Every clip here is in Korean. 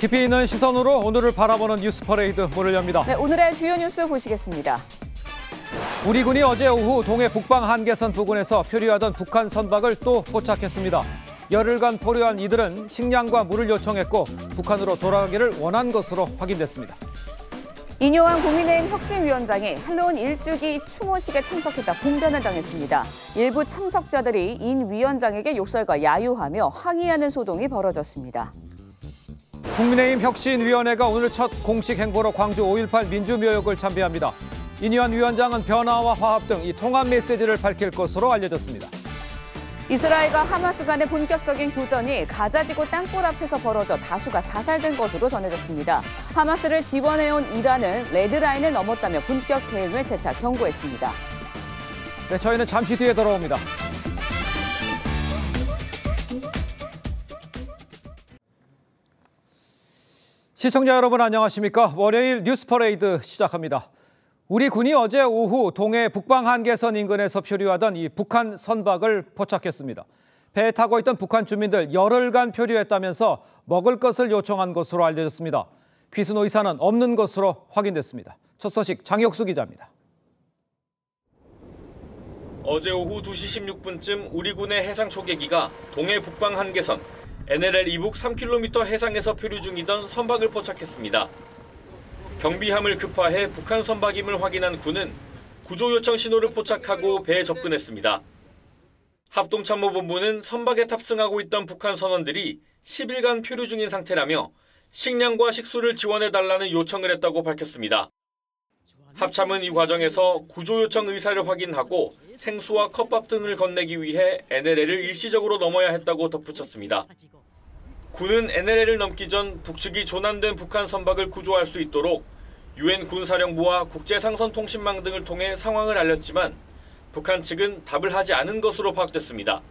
깊이 있는 시선으로 오늘을 바라보는 뉴스 퍼레이드 문을 엽니다. 네, 오늘의 주요 뉴스 보시겠습니다. 우리 군이 어제 오후 동해 북방 한계선 부근에서 표류하던 북한 선박을 또 포착했습니다. 열흘간 포류한 이들은 식량과 물을 요청했고 북한으로 돌아가기를 원한 것으로 확인됐습니다. 이뇨한 국민의힘 혁신위원장이 할로윈 일주기 추모식에 참석했다 봉변을 당했습니다. 일부 참석자들이 인 위원장에게 욕설과 야유하며 항의하는 소동이 벌어졌습니다. 국민의힘 혁신위원회가 오늘 첫 공식 행보로 광주 5.18 민주묘역을 참배합니다. 이뇨한 위원장은 변화와 화합 등 이 통합 메시지를 밝힐 것으로 알려졌습니다. 이스라엘과 하마스 간의 본격적인 교전이 가자지구 땅굴 앞에서 벌어져 다수가 사살된 것으로 전해졌습니다. 하마스를 지원해온 이란은 레드라인을 넘었다며 본격 대응을 재차 경고했습니다. 네, 저희는 잠시 뒤에 돌아옵니다. 시청자 여러분 안녕하십니까? 월요일 뉴스 퍼레이드 시작합니다. 우리 군이 어제 오후 동해 북방 한계선 인근에서 표류하던 이 북한 선박을 포착했습니다. 배에 타고 있던 북한 주민들 열흘간 표류했다면서 먹을 것을 요청한 것으로 알려졌습니다. 귀순 의사는 없는 것으로 확인됐습니다. 첫 소식 장혁수 기자입니다. 어제 오후 2시 16분쯤 우리 군의 해상 초계기가 동해 북방 한계선 NLL 이북 3km 해상에서 표류 중이던 선박을 포착했습니다. 경비함을 급파해 북한 선박임을 확인한 군은 구조 요청 신호를 포착하고 배에 접근했습니다. 합동참모본부는 선박에 탑승하고 있던 북한 선원들이 10일간 표류 중인 상태라며 식량과 식수를 지원해달라는 요청을 했다고 밝혔습니다. 합참은 이 과정에서 구조 요청 의사를 확인하고 생수와 컵밥 등을 건네기 위해 NLL을 일시적으로 넘어야 했다고 덧붙였습니다. 군은 NLL을 넘기 전 북측이 조난된 북한 선박을 구조할 수 있도록 유엔 군사령부와 국제상선통신망 등을 통해 상황을 알렸지만 북한 측은 답을 하지 않은 것으로 파악됐습니다.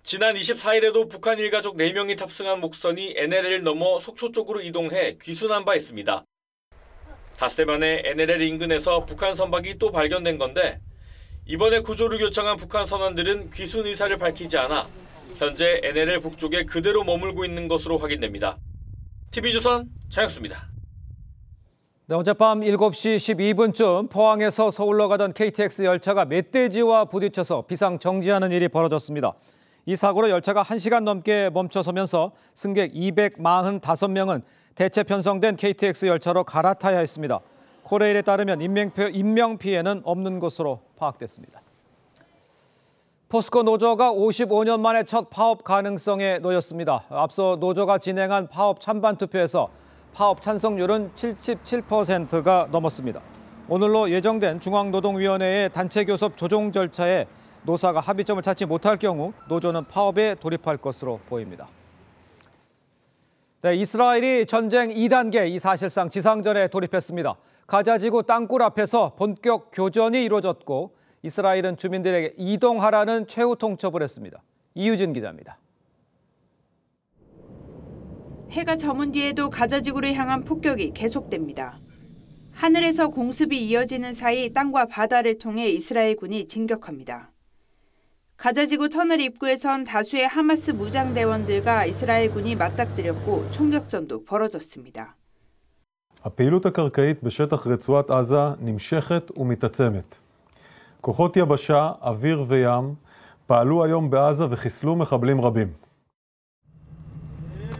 지난 24일에도 북한 일가족 4명이 탑승한 목선이 NLL을 넘어 속초 쪽으로 이동해 귀순한 바 있습니다. 닷새 만에 NLL 인근에서 북한 선박이 또 발견된 건데 이번에 구조를 요청한 북한 선원들은 귀순 의사를 밝히지 않아 현재 NLL 북쪽에 그대로 머물고 있는 것으로 확인됩니다. TV조선 장혁수입니다. 네, 어젯밤 7시 12분쯤 포항에서 서울로 가던 KTX 열차가 멧돼지와 부딪혀서 비상 정지하는 일이 벌어졌습니다. 이 사고로 열차가 1시간 넘게 멈춰서면서 승객 245명은 대체 편성된 KTX 열차로 갈아타야 했습니다. 코레일에 따르면 인명피해는 없는 것으로 파악됐습니다. 포스코 노조가 55년 만에 첫 파업 가능성에 놓였습니다. 앞서 노조가 진행한 파업 찬반 투표에서 파업 찬성률은 77%가 넘었습니다. 오늘로 예정된 중앙노동위원회의 단체 교섭 조정 절차에 노사가 합의점을 찾지 못할 경우 노조는 파업에 돌입할 것으로 보입니다. 네, 이스라엘이 전쟁 2단계, 이 사실상 지상전에 돌입했습니다. 가자지구 땅굴 앞에서 본격 교전이 이루어졌고 이스라엘은 주민들에게 이동하라는 최후 통첩을 했습니다. 이유진 기자입니다. 해가 저문 뒤에도 가자지구를 향한 폭격이 계속됩니다. 하늘에서 공습이 이어지는 사이 땅과 바다를 통해 이스라엘군이 진격합니다. 가자지구 터널 입구에선 다수의 하마스 무장대원들과 이스라엘군이 맞닥뜨렸고 총격전도 벌어졌습니다. הפעילות הקרקעית בשטח רצועת עזה נמשכת ומתעצמת. כוחות יבשה, אוויר וים פעלו היום בעזה וחיסלו מחבלים רבים.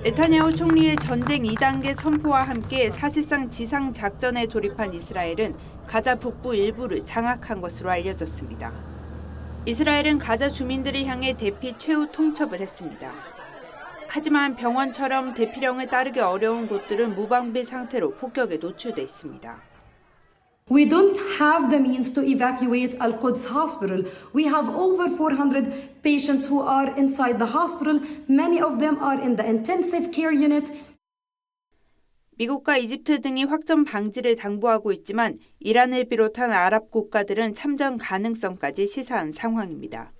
네타냐후 총리의 전쟁 2단계 선포와 함께 사실상 지상 작전에 돌입한 이스라엘은 가자 북부 일부를 장악한 것으로 알려졌습니다. 이스라엘은 가자 주민들을 향해 대피 최후 통첩을 했습니다. 하지만 병원처럼 대피령을 따르기 어려운 곳들은 무방비 상태로 폭격에 노출돼 있습니다. We don't have the means to evacuate Al-Quds hospital. We have over 400 patients who are inside the hospital. Many of them are in the intensive care unit. 미국과 이집트 등이 확전 방지를 당부하고 있지만 이란을 비롯한 아랍 국가들은 참전 가능성까지 시사한 상황입니다.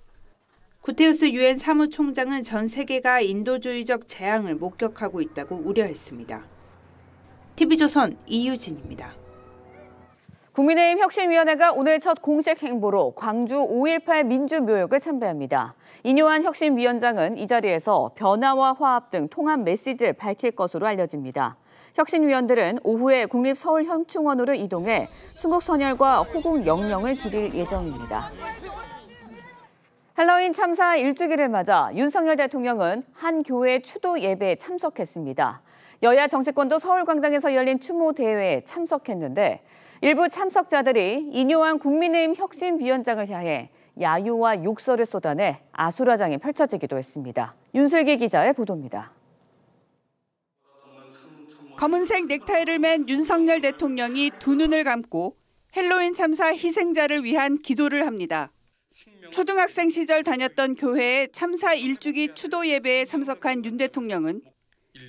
구테우스 유엔 사무총장은 전 세계가 인도주의적 재앙을 목격하고 있다고 우려했습니다. TV조선 이유진입니다. 국민의힘 혁신위원회가 오늘 첫 공식 행보로 광주 5.18 민주묘역을 참배합니다. 인요한 혁신위원장은 이 자리에서 변화와 화합 등 통합 메시지를 밝힐 것으로 알려집니다. 혁신위원들은 오후에 국립서울현충원으로 이동해 순국선열과 호국 영령을 기릴 예정입니다. 할로윈 참사 1주기를 맞아 윤석열 대통령은 한 교회 추도 예배에 참석했습니다. 여야 정치권도 서울광장에서 열린 추모 대회에 참석했는데 일부 참석자들이 인요한 국민의힘 혁신위원장을 향해 야유와 욕설을 쏟아내 아수라장이 펼쳐지기도 했습니다. 윤슬기 기자의 보도입니다. 검은색 넥타이를 맨 윤석열 대통령이 두 눈을 감고 헬로윈 참사 희생자를 위한 기도를 합니다. 초등학생 시절 다녔던 교회의 참사 1주기 추도 예배에 참석한 윤 대통령은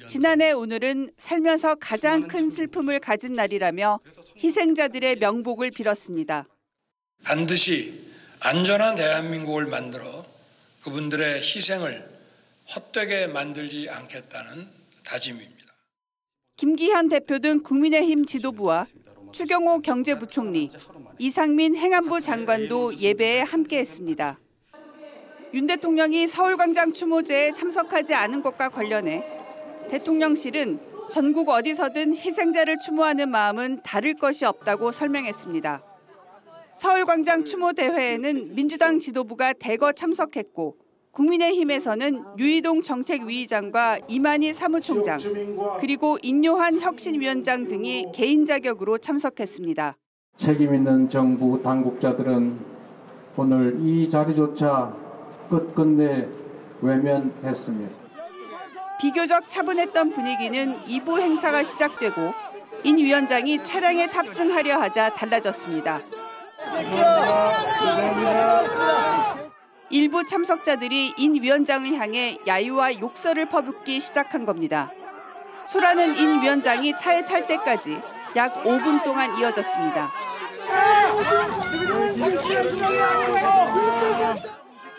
지난해 오늘은 살면서 가장 큰 슬픔을 가진 날이라며 희생자들의 명복을 빌었습니다. 반드시 안전한 대한민국을 만들어 그분들의 희생을 헛되게 만들지 않겠다는 다짐입니다. 김기현 대표 등 국민의힘 지도부와 추경호 경제부총리, 이상민 행안부 장관도 예배에 함께했습니다. 윤 대통령이 서울광장 추모제에 참석하지 않은 것과 관련해 대통령실은 전국 어디서든 희생자를 추모하는 마음은 다를 것이 없다고 설명했습니다. 서울광장 추모 대회에는 민주당 지도부가 대거 참석했고 국민의힘에서는 유이동 정책위의장과 이만희 사무총장 그리고 인요한 혁신위원장 등이 개인 자격으로 참석했습니다. 책임 있는 정부 당국자들은 오늘 이 자리조차 끝끝내 외면했습니다. 비교적 차분했던 분위기는 2부 행사가 시작되고 인 위원장이 차량에 탑승하려 하자 달라졌습니다. 일부 참석자들이 인 위원장을 향해 야유와 욕설을 퍼붓기 시작한 겁니다. 소라는 인 위원장이 차에 탈 때까지 약 5분 동안 이어졌습니다.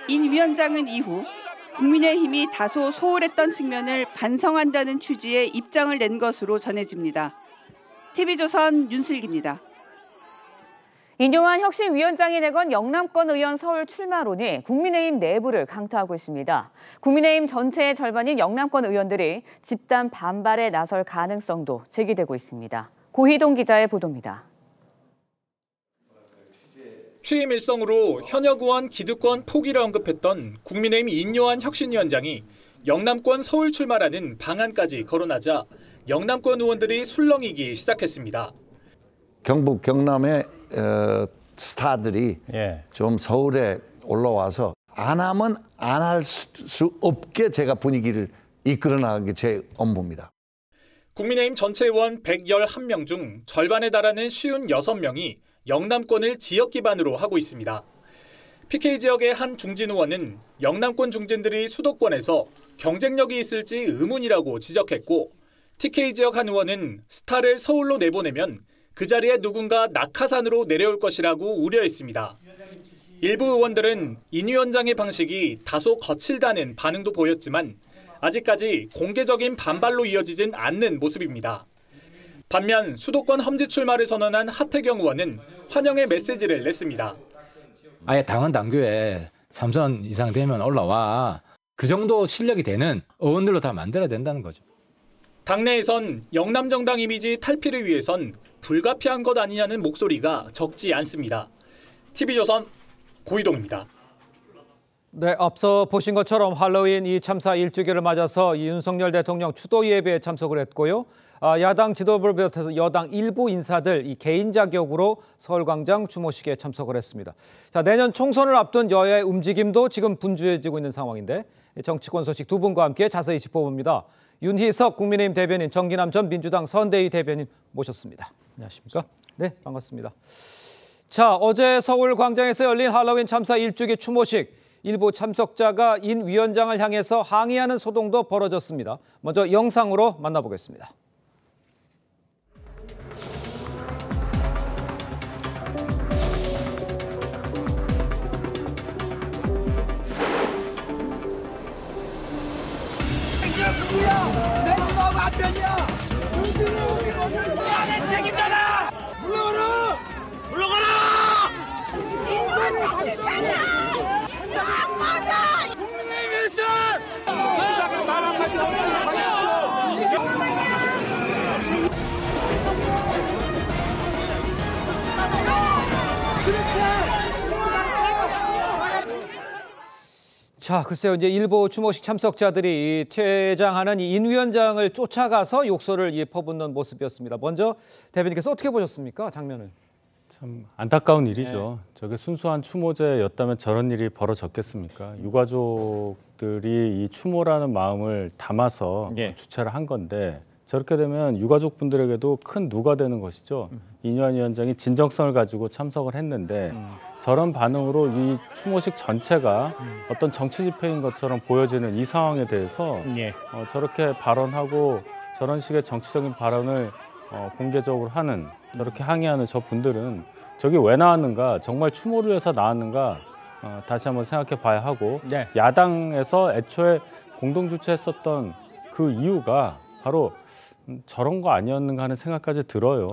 인 위원장은 이후 국민의힘이 다소 소홀했던 측면을 반성한다는 취지의 입장을 낸 것으로 전해집니다. TV조선 윤슬기입니다. 인요한 혁신위원장이 내건 영남권 의원 서울 출마론이 국민의힘 내부를 강타하고 있습니다. 국민의힘 전체의 절반인 영남권 의원들이 집단 반발에 나설 가능성도 제기되고 있습니다. 고희동 기자의 보도입니다. 취임 일성으로 현역 의원 기득권 포기를 언급했던 국민의힘 인요한 혁신위원장이 영남권 서울 출마라는 방안까지 거론하자 영남권 의원들이 술렁이기 시작했습니다. 경북 경남의 스타들이 좀 서울에 올라와서 안 하면 안 할 수 없게 제가 분위기를 이끌어 나가는 게 제 업무입니다. 국민의힘 전체 의원 111명 중 절반에 달하는 56명이 영남권을 지역 기반으로 하고 있습니다. PK 지역의 한 중진 의원은 영남권 중진들이 수도권에서 경쟁력이 있을지 의문이라고 지적했고 TK 지역 한 의원은 스타를 서울로 내보내면 그 자리에 누군가 낙하산으로 내려올 것이라고 우려했습니다. 일부 의원들은 인 위원장의 방식이 다소 거칠다는 반응도 보였지만 아직까지 공개적인 반발로 이어지진 않는 모습입니다. 반면 수도권 험지 출마를 선언한 하태경 의원은 환영의 메시지를 냈습니다. 아예 당원 당규에 3선 이상 되면 올라와. 그 정도 실력이 되는 의원들로 다 만들어야 된다는 거죠. 당내에선 영남정당 이미지 탈피를 위해선 불가피한 것 아니냐는 목소리가 적지 않습니다. TV조선 고희동입니다. 네, 앞서 보신 것처럼 할로윈 이 참사 1주기를 맞아서 윤석열 대통령 추도 예배에 참석을 했고요. 야당 지도부를 비롯해서 여당 일부 인사들 이 개인 자격으로 서울광장 추모식에 참석을 했습니다. 자, 내년 총선을 앞둔 여야의 움직임도 지금 분주해지고 있는 상황인데 정치권 소식 두 분과 함께 자세히 짚어봅니다. 윤희석 국민의힘 대변인, 정기남 전 민주당 선대위 대변인 모셨습니다. 안녕하십니까? 네, 반갑습니다. 자, 어제 서울광장에서 열린 할로윈 참사 1주기 추모식. 일부 참석자가 인 위원장을 향해서 항의하는 소동도 벌어졌습니다. 먼저 영상으로 만나보겠습니다. 자, 글쎄요. 이제 일부 추모식 참석자들이 퇴장하는 이 인 위원장을 쫓아가서 욕설을 퍼붓는 모습이었습니다. 먼저 대변인께서 어떻게 보셨습니까? 장면을. 참 안타까운 일이죠. 저게 순수한 추모제였다면 저런 일이 벌어졌겠습니까? 유가족들이 이 추모라는 마음을 담아서 주최를 한 건데 저렇게 되면 유가족분들에게도 큰 누가 되는 것이죠. 이뇨한 위원장이 진정성을 가지고 참석을 했는데 저런 반응으로 이 추모식 전체가 어떤 정치 집회인 것처럼 보여지는 이 상황에 대해서 저렇게 발언하고 저런 식의 정치적인 발언을 공개적으로 하는 저렇게 항의하는 저 분들은 저게 왜 나왔는가, 정말 추모를 위해서 나왔는가 다시 한번 생각해 봐야 하고 야당에서 애초에 공동 주최했었던 그 이유가 바로 저런 거 아니었는가 하는 생각까지 들어요.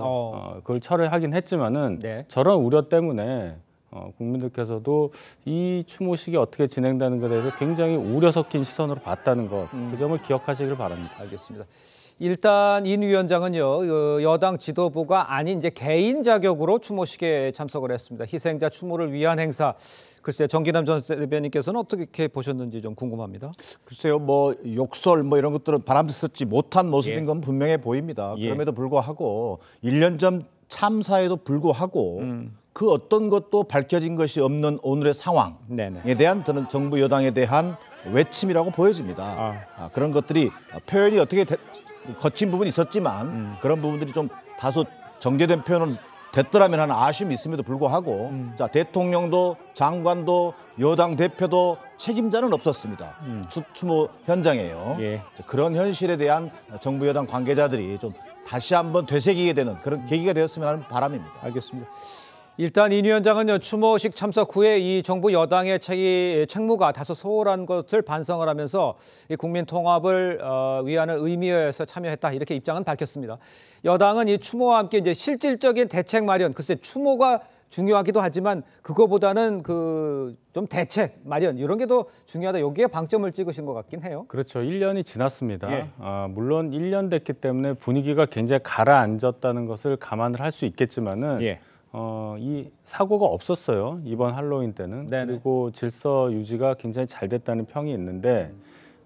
그걸 철회하긴 했지만은 저런 우려 때문에 국민들께서도 이 추모식이 어떻게 진행되는 것에 대해서 굉장히 우려 섞인 시선으로 봤다는 것, 그 점을 기억하시길 바랍니다. 알겠습니다. 일단 인 위원장은요, 여당 지도부가 아닌 이제 개인 자격으로 추모식에 참석을 했습니다. 희생자 추모를 위한 행사. 글쎄 정기남 전 대변인께서는 어떻게 보셨는지 좀 궁금합니다. 글쎄요, 뭐 욕설 뭐 이런 것들은 바람스럽지 못한 모습인 건 분명해 보입니다. 그럼에도 불구하고 1년 전 참사에도 불구하고 그 어떤 것도 밝혀진 것이 없는 오늘의 상황에 대한 저는 정부 여당에 대한 외침이라고 보여집니다. 그런 것들이 표현이 어떻게 거친 부분이 있었지만 그런 부분들이 좀 다소 정제된 표현은 됐더라면 하는 아쉬움이 있음에도 불구하고 자, 대통령도 장관도 여당 대표도 책임자는 없었습니다. 추모 현장에요. 그런 현실에 대한 정부 여당 관계자들이 좀 다시 한번 되새기게 되는 그런 계기가 되었으면 하는 바람입니다. 알겠습니다. 일단 인 위원장은요, 추모식 참석 후에 이 정부 여당의 책무가 다소 소홀한 것을 반성을 하면서 이 국민 통합을 위하는 의미에서 참여했다, 이렇게 입장은 밝혔습니다. 여당은 이 추모와 함께 이제 실질적인 대책 마련, 글쎄 추모가 중요하기도 하지만 그거보다는 좀 대책 마련 이런 게 더 중요하다. 여기에 방점을 찍으신 것 같긴 해요. 그렇죠. 1년이 지났습니다. 물론 1년 됐기 때문에 분위기가 굉장히 가라앉았다는 것을 감안을 할 수 있겠지만은 이 사고가 없었어요. 이번 할로윈 때는. 그리고 질서 유지가 굉장히 잘 됐다는 평이 있는데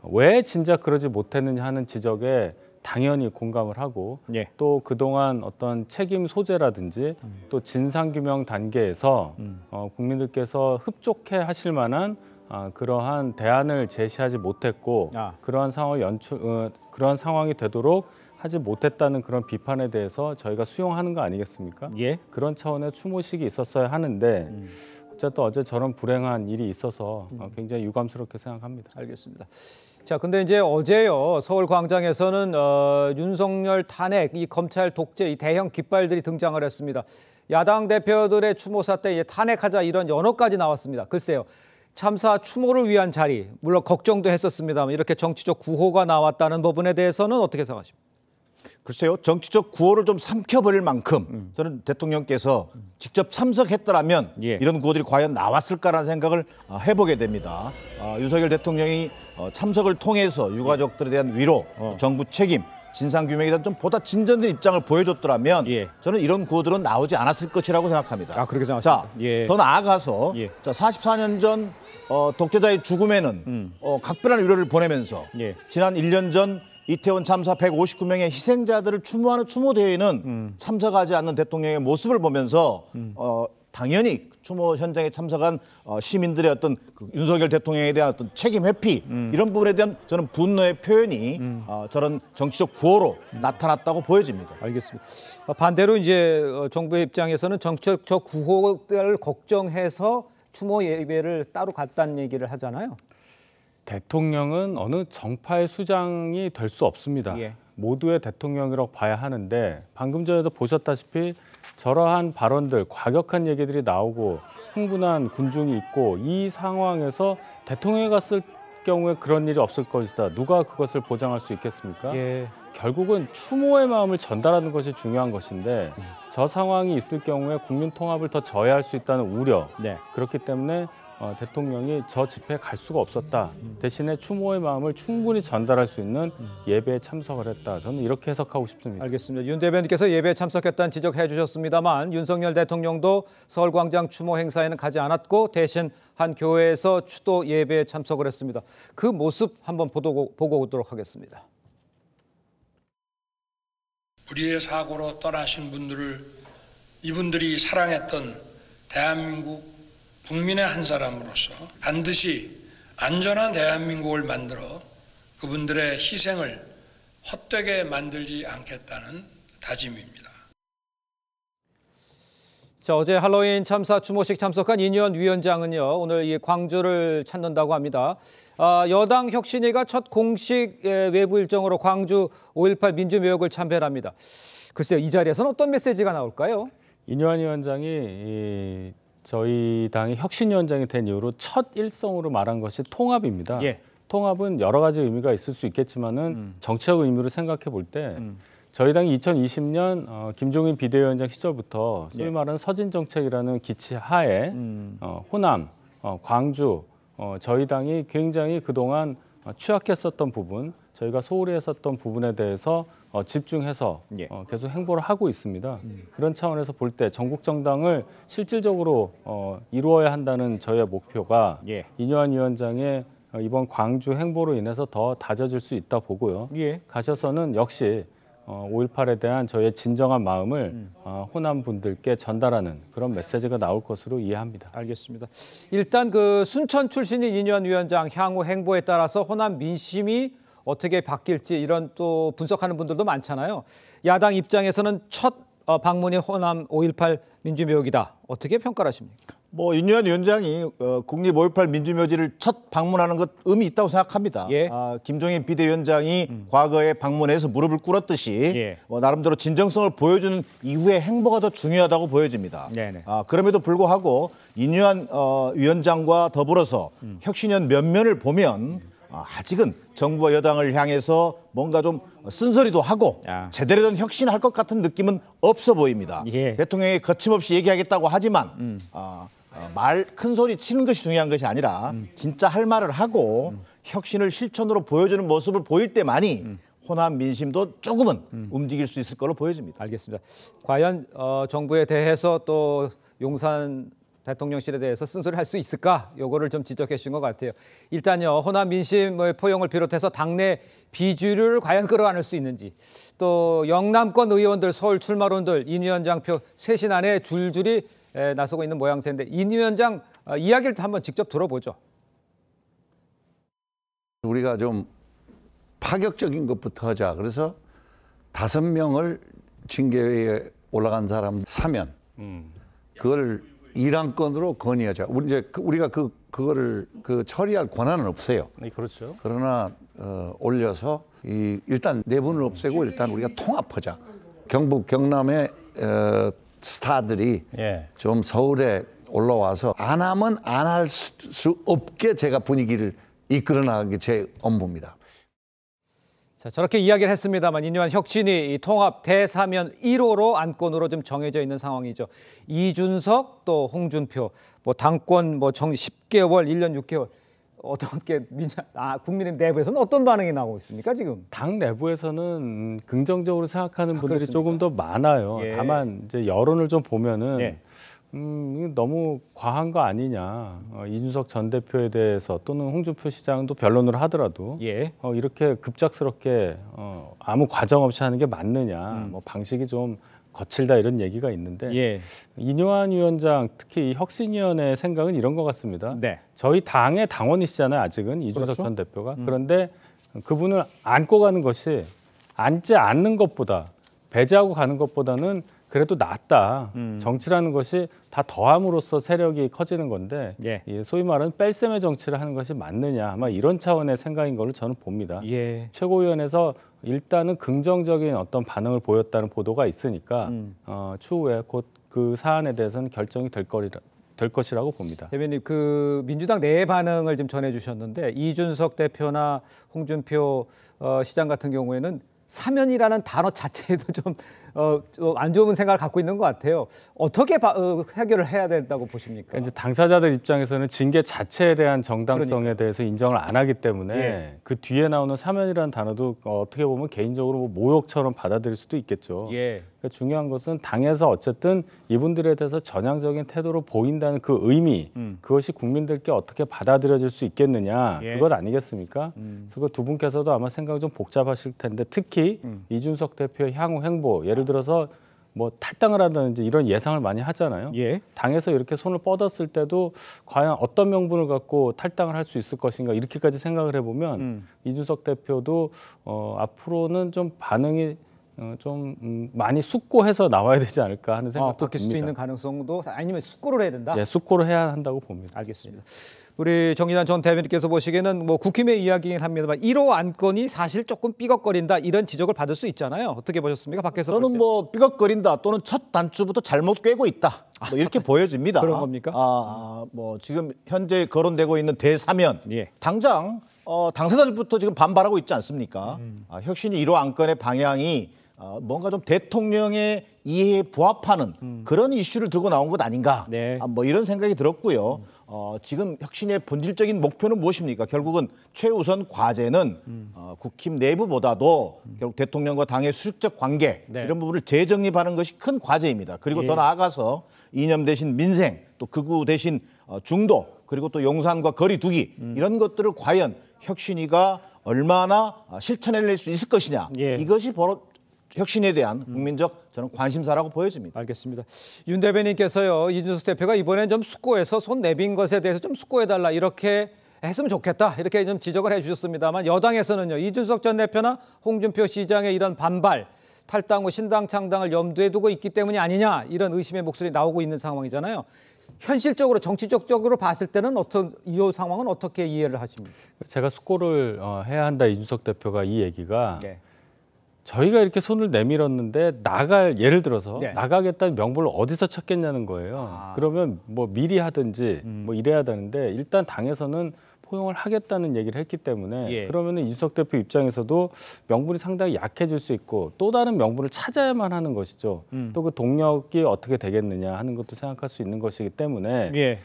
왜 진작 그러지 못했느냐 하는 지적에 당연히 공감을 하고 또 그동안 어떤 책임 소재라든지 또 진상규명 단계에서 국민들께서 흡족해 하실 만한 그러한 대안을 제시하지 못했고 그러한 그러한 상황이 되도록 하지 못했다는 그런 비판에 대해서 저희가 수용하는 거 아니겠습니까? 그런 차원의 추모식이 있었어야 하는데 어쨌든 어제 저런 불행한 일이 있어서 굉장히 유감스럽게 생각합니다. 알겠습니다. 자, 근데 이제 어제요, 서울 광장에서는 윤석열 탄핵, 이 검찰 독재, 이 대형 깃발들이 등장을 했습니다. 야당 대표들의 추모사 때 탄핵하자 이런 연호까지 나왔습니다. 글쎄요, 참사 추모를 위한 자리, 물론 걱정도 했었습니다만 이렇게 정치적 구호가 나왔다는 부분에 대해서는 어떻게 생각하십니까? 글쎄요, 정치적 구호를 좀 삼켜버릴 만큼 저는 대통령께서 직접 참석했더라면 이런 구호들이 과연 나왔을까라는 생각을 해보게 됩니다. 윤석열 대통령이 참석을 통해서 유가족들에 대한 위로, 정부 책임, 진상규명에 대한 좀 보다 진전된 입장을 보여줬더라면 저는 이런 구호들은 나오지 않았을 것이라고 생각합니다. 그렇게 생각하십니까? 자, 더 나아가서 자, 44년 전 독재자의 죽음에는 각별한 위로를 보내면서 지난 1년 전 이태원 참사 159명의 희생자들을 추모하는 추모대회에는 참석하지 않는 대통령의 모습을 보면서 당연히 추모 현장에 참석한 시민들의 어떤 윤석열 대통령에 대한 어떤 책임 회피 이런 부분에 대한 저는 분노의 표현이 저런 정치적 구호로 나타났다고 보여집니다. 알겠습니다. 반대로 이제 정부의 입장에서는 정치적 구호를 걱정해서 추모 예배를 따로 갔다는 얘기를 하잖아요. 대통령은 어느 정파의 수장이 될 수 없습니다. 모두의 대통령이라고 봐야 하는데 방금 전에도 보셨다시피 저러한 발언들, 과격한 얘기들이 나오고 흥분한 군중이 있고 이 상황에서 대통령이 갔을 경우에 그런 일이 없을 것이다. 누가 그것을 보장할 수 있겠습니까? 결국은 추모의 마음을 전달하는 것이 중요한 것인데 저 상황이 있을 경우에 국민 통합을 더 저해할 수 있다는 우려. 그렇기 때문에 대통령이 저 집회에 갈 수가 없었다. 대신에 추모의 마음을 충분히 전달할 수 있는 예배에 참석을 했다. 저는 이렇게 해석하고 싶습니다. 알겠습니다. 윤 대변인께서 예배에 참석했다는 지적해 주셨습니다만 윤석열 대통령도 서울광장 추모 행사에는 가지 않았고 대신 한 교회에서 추도 예배에 참석을 했습니다. 그 모습 한번 보고 오도록 하겠습니다. 우리의 사고로 떠나신 분들을 이분들이 사랑했던 대한민국 국민의 한 사람으로서 반드시 안전한 대한민국을 만들어 그분들의 희생을 헛되게 만들지 않겠다는 다짐입니다. 자, 어제 할로윈 참사 추모식 참석한 인유한 위원장은요, 오늘 이 광주를 찾는다고 합니다. 여당 혁신위가 첫 공식 외부 일정으로 광주 5.18 민주묘역을 참배합니다. 글쎄요, 이 자리에서는 어떤 메시지가 나올까요? 인유한 위원장이 저희 당의 혁신위원장이 된 이후로 첫 일성으로 말한 것이 통합입니다. 예. 통합은 여러 가지 의미가 있을 수 있겠지만은 정치적 의미로 생각해 볼 때 저희 당이 2020년 김종인 비대위원장 시절부터 소위 말하는 서진정책이라는 기치 하에 호남, 광주, 저희 당이 굉장히 그동안 취약했었던 부분, 저희가 소홀히 했었던 부분에 대해서 집중해서 계속 행보를 하고 있습니다. 그런 차원에서 볼 때 전국 정당을 실질적으로 이루어야 한다는 저희의 목표가 인유한 위원장의 이번 광주 행보로 인해서 더 다져질 수 있다 보고요. 가셔서는 역시 5.18에 대한 저희의 진정한 마음을 호남 분들께 전달하는 그런 메시지가 나올 것으로 이해합니다. 알겠습니다. 일단 그 순천 출신인 인유한 위원장 향후 행보에 따라서 호남 민심이 어떻게 바뀔지 이런 또 분석하는 분들도 많잖아요. 야당 입장에서는 첫 방문이 호남 5.18 민주묘역이다. 어떻게 평가를 하십니까? 뭐 인유한 위원장이 국립 5.18 민주묘지를 첫 방문하는 것 의미 있다고 생각합니다. 김종인 비대위원장이 과거에 방문해서 무릎을 꿇었듯이 나름대로 진정성을 보여주는 이후의 행보가 더 중요하다고 보여집니다. 그럼에도 불구하고 인유한 위원장과 더불어서 혁신위원 면면을 보면 아직은 정부와 여당을 향해서 뭔가 좀 쓴소리도 하고 제대로 된 혁신할 것 같은 느낌은 없어 보입니다. 대통령이 거침없이 얘기하겠다고 하지만 말 큰 소리 치는 것이 중요한 것이 아니라 진짜 할 말을 하고 혁신을 실천으로 보여주는 모습을 보일 때만이 호남 민심도 조금은 움직일 수 있을 걸로 보여집니다. 알겠습니다. 과연 정부에 대해서 또 용산 대통령실에 대해서 쓴소리 할 수 있을까? 요거를 좀 지적해 주신 것 같아요. 일단요, 호남 민심의 포용을 비롯해서 당내 비주류를 과연 끌어안을 수 있는지, 또 영남권 의원들, 서울 출마론들 인 위원장표 쇄신 안에 줄줄이 나서고 있는 모양새인데 인 위원장 이야기를 한번 직접 들어보죠. 우리가 좀 파격적인 것부터 하자. 그래서 5명을 징계위에 올라간 사람 사면 그걸 일항권으로 건의하자. 우리가 그거를 처리할 권한은 없어요. 네, 그렇죠. 그러나 올려서 일단 내분을 없애고 일단 우리가 통합하자. 경북 경남의 스타들이 좀 서울에 올라와서 안 하면 안 할 수 없게 제가 분위기를 이끌어 나가기 제 업무입니다. 자, 저렇게 이야기를 했습니다만 인유한 혁신이 통합 대사면 1호로 안건으로 좀 정해져 있는 상황이죠. 이준석 또 홍준표 뭐 당권 뭐 정리 10개월, 1년 6개월 어떻게 국민의힘 내부에서는 어떤 반응이 나오고 있습니까 지금? 당 내부에서는 긍정적으로 생각하는 분들이 그렇습니까? 조금 더 많아요. 다만 이제 여론을 좀 보면은 너무 과한 거 아니냐. 이준석 전 대표에 대해서 또는 홍준표 시장도 변론을 하더라도 이렇게 급작스럽게 아무 과정 없이 하는 게 맞느냐. 뭐 방식이 좀 거칠다 이런 얘기가 있는데 인유한 위원장 특히 이 혁신위원회의 생각은 이런 것 같습니다. 저희 당의 당원이시잖아요. 아직은 이준석 전 대표가. 그런데 그분을 안고 가는 것이 앉지 않는 것보다 배제하고 가는 것보다는 그래도 낫다. 정치라는 것이 다 더함으로써 세력이 커지는 건데 소위 말하는 뺄셈의 정치를 하는 것이 맞느냐. 아마 이런 차원의 생각인 걸로 저는 봅니다. 최고위원회에서 일단은 긍정적인 어떤 반응을 보였다는 보도가 있으니까 추후에 곧 그 사안에 대해서는 결정이 될 것이라고 봅니다. 대변인, 그 민주당 내 반응을 좀 전해주셨는데 이준석 대표나 홍준표 시장 같은 경우에는 사면이라는 단어 자체에도 좀 안 좋은 생각을 갖고 있는 것 같아요. 어떻게 해결을 해야 된다고 보십니까? 그러니까 이제 당사자들 입장에서는 징계 자체에 대한 정당성에 대해서 인정을 안 하기 때문에 그 뒤에 나오는 사면이라는 단어도 어떻게 보면 개인적으로 모욕처럼 받아들일 수도 있겠죠. 그러니까 중요한 것은 당에서 어쨌든 이분들에 대해서 전향적인 태도로 보인다는 그 의미, 그것이 국민들께 어떻게 받아들여질 수 있겠느냐, 그것 아니겠습니까? 그래서 그 두 분께서도 아마 생각이 좀 복잡하실 텐데 특히 이준석 대표의 향후 행보, 예를 들어서 뭐 탈당을 한다든지 이런 예상을 많이 하잖아요. 당에서 이렇게 손을 뻗었을 때도 과연 어떤 명분을 갖고 탈당을 할 수 있을 것인가 이렇게까지 생각을 해보면 이준석 대표도 앞으로는 좀 반응이 좀 많이 숙고해서 나와야 되지 않을까 하는 생각도 바뀔 듭니다. 수도 있는 가능성도 아니면 숙고를 해야 된다? 예, 숙고를 해야 한다고 봅니다. 알겠습니다. 우리 정진환 전 대변인께서 보시기에는 뭐 국힘의 이야기긴 합니다만 1호 안건이 사실 조금 삐걱거린다 이런 지적을 받을 수 있잖아요. 어떻게 보셨습니까? 밖에서 저는 뭐 삐걱거린다 또는 첫 단추부터 잘못 꿰고 있다. 뭐 이렇게 보여집니다. 그런 겁니까? 뭐 지금 현재 거론되고 있는 대사면 당장 당사자들부터 지금 반발하고 있지 않습니까? 혁신이 1호 안건의 방향이 뭔가 좀 대통령의 이해에 부합하는 그런 이슈를 들고 나온 것 아닌가 뭐 이런 생각이 들었고요. 지금 혁신의 본질적인 목표는 무엇입니까? 결국은 최우선 과제는 국힘 내부보다도 결국 대통령과 당의 수직적 관계 이런 부분을 재정립하는 것이 큰 과제입니다. 그리고 더 나아가서 이념 대신 민생, 또 극우 대신 중도, 그리고 또 용산과 거리 두기 이런 것들을 과연 혁신위가 얼마나 실천해낼 수 있을 것이냐 이것이 바로 혁신에 대한 국민적 저는 관심사라고 보여집니다. 알겠습니다. 윤 대변인께서요, 이준석 대표가 이번엔 좀 숙고해서 손 내빈 것에 대해서 좀 숙고해달라 이렇게 했으면 좋겠다 이렇게 좀 지적을 해주셨습니다만 여당에서는요, 이준석 전 대표나 홍준표 시장의 이런 반발, 탈당 후 신당 창당을 염두에 두고 있기 때문이 아니냐 이런 의심의 목소리 나오고 있는 상황이잖아요. 현실적으로 정치적으로 봤을 때는 이 상황은 어떻게 이해를 하십니까? 제가 숙고를 해야 한다 이준석 대표가 이 얘기가 저희가 이렇게 손을 내밀었는데 예를 들어서 나가겠다는 명분을 어디서 찾겠냐는 거예요. 그러면 뭐 미리 하든지 뭐 이래야 되는데 일단 당에서는 포용을 하겠다는 얘기를 했기 때문에 그러면 이준석 대표 입장에서도 명분이 상당히 약해질 수 있고 또 다른 명분을 찾아야만 하는 것이죠. 또 그 동력이 어떻게 되겠느냐 하는 것도 생각할 수 있는 것이기 때문에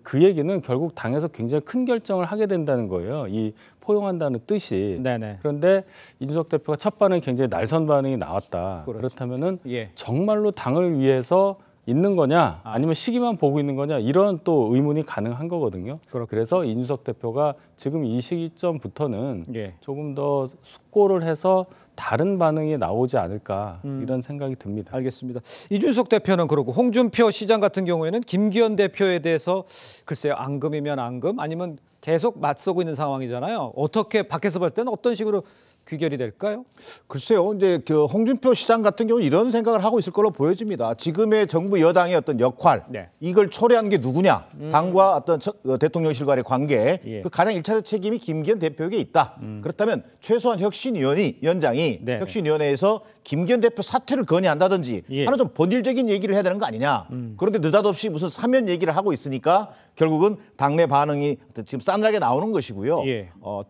그 얘기는 결국 당에서 굉장히 큰 결정을 하게 된다는 거예요. 이 포용한다는 뜻이. 그런데 이준석 대표가 첫 반응이 굉장히 날선 반응이 나왔다. 그렇다면은 정말로 당을 위해서 있는 거냐 아니면 시기만 보고 있는 거냐 이런 또 의문이 가능한 거거든요. 그래서 이준석 대표가 지금 이 시기점부터는 조금 더 숙고를 해서 다른 반응이 나오지 않을까 이런 생각이 듭니다. 알겠습니다. 이준석 대표는 그러고 홍준표 시장 같은 경우에는 김기현 대표에 대해서 글쎄요, 앙금이면 앙금 아니면 계속 맞서고 있는 상황이잖아요. 어떻게 밖에서 볼 때는 어떤 식으로 귀결이 될까요? 글쎄요, 이제 그 홍준표 시장 같은 경우는 이런 생각을 하고 있을 걸로 보여집니다. 지금의 정부 여당의 어떤 역할, 이걸 초래한 게 누구냐? 당과 어떤 대통령실 간의 관계, 그 가장 1차적 책임이 김기현 대표에게 있다. 그렇다면 최소한 혁신위원장이 혁신위원회에서 김기현 대표 사퇴를 건의한다든지 하는 좀 본질적인 얘기를 해야 되는 거 아니냐? 그런데 느닷없이 무슨 사면 얘기를 하고 있으니까 결국은 당내 반응이 지금 싸늘하게 나오는 것이고요.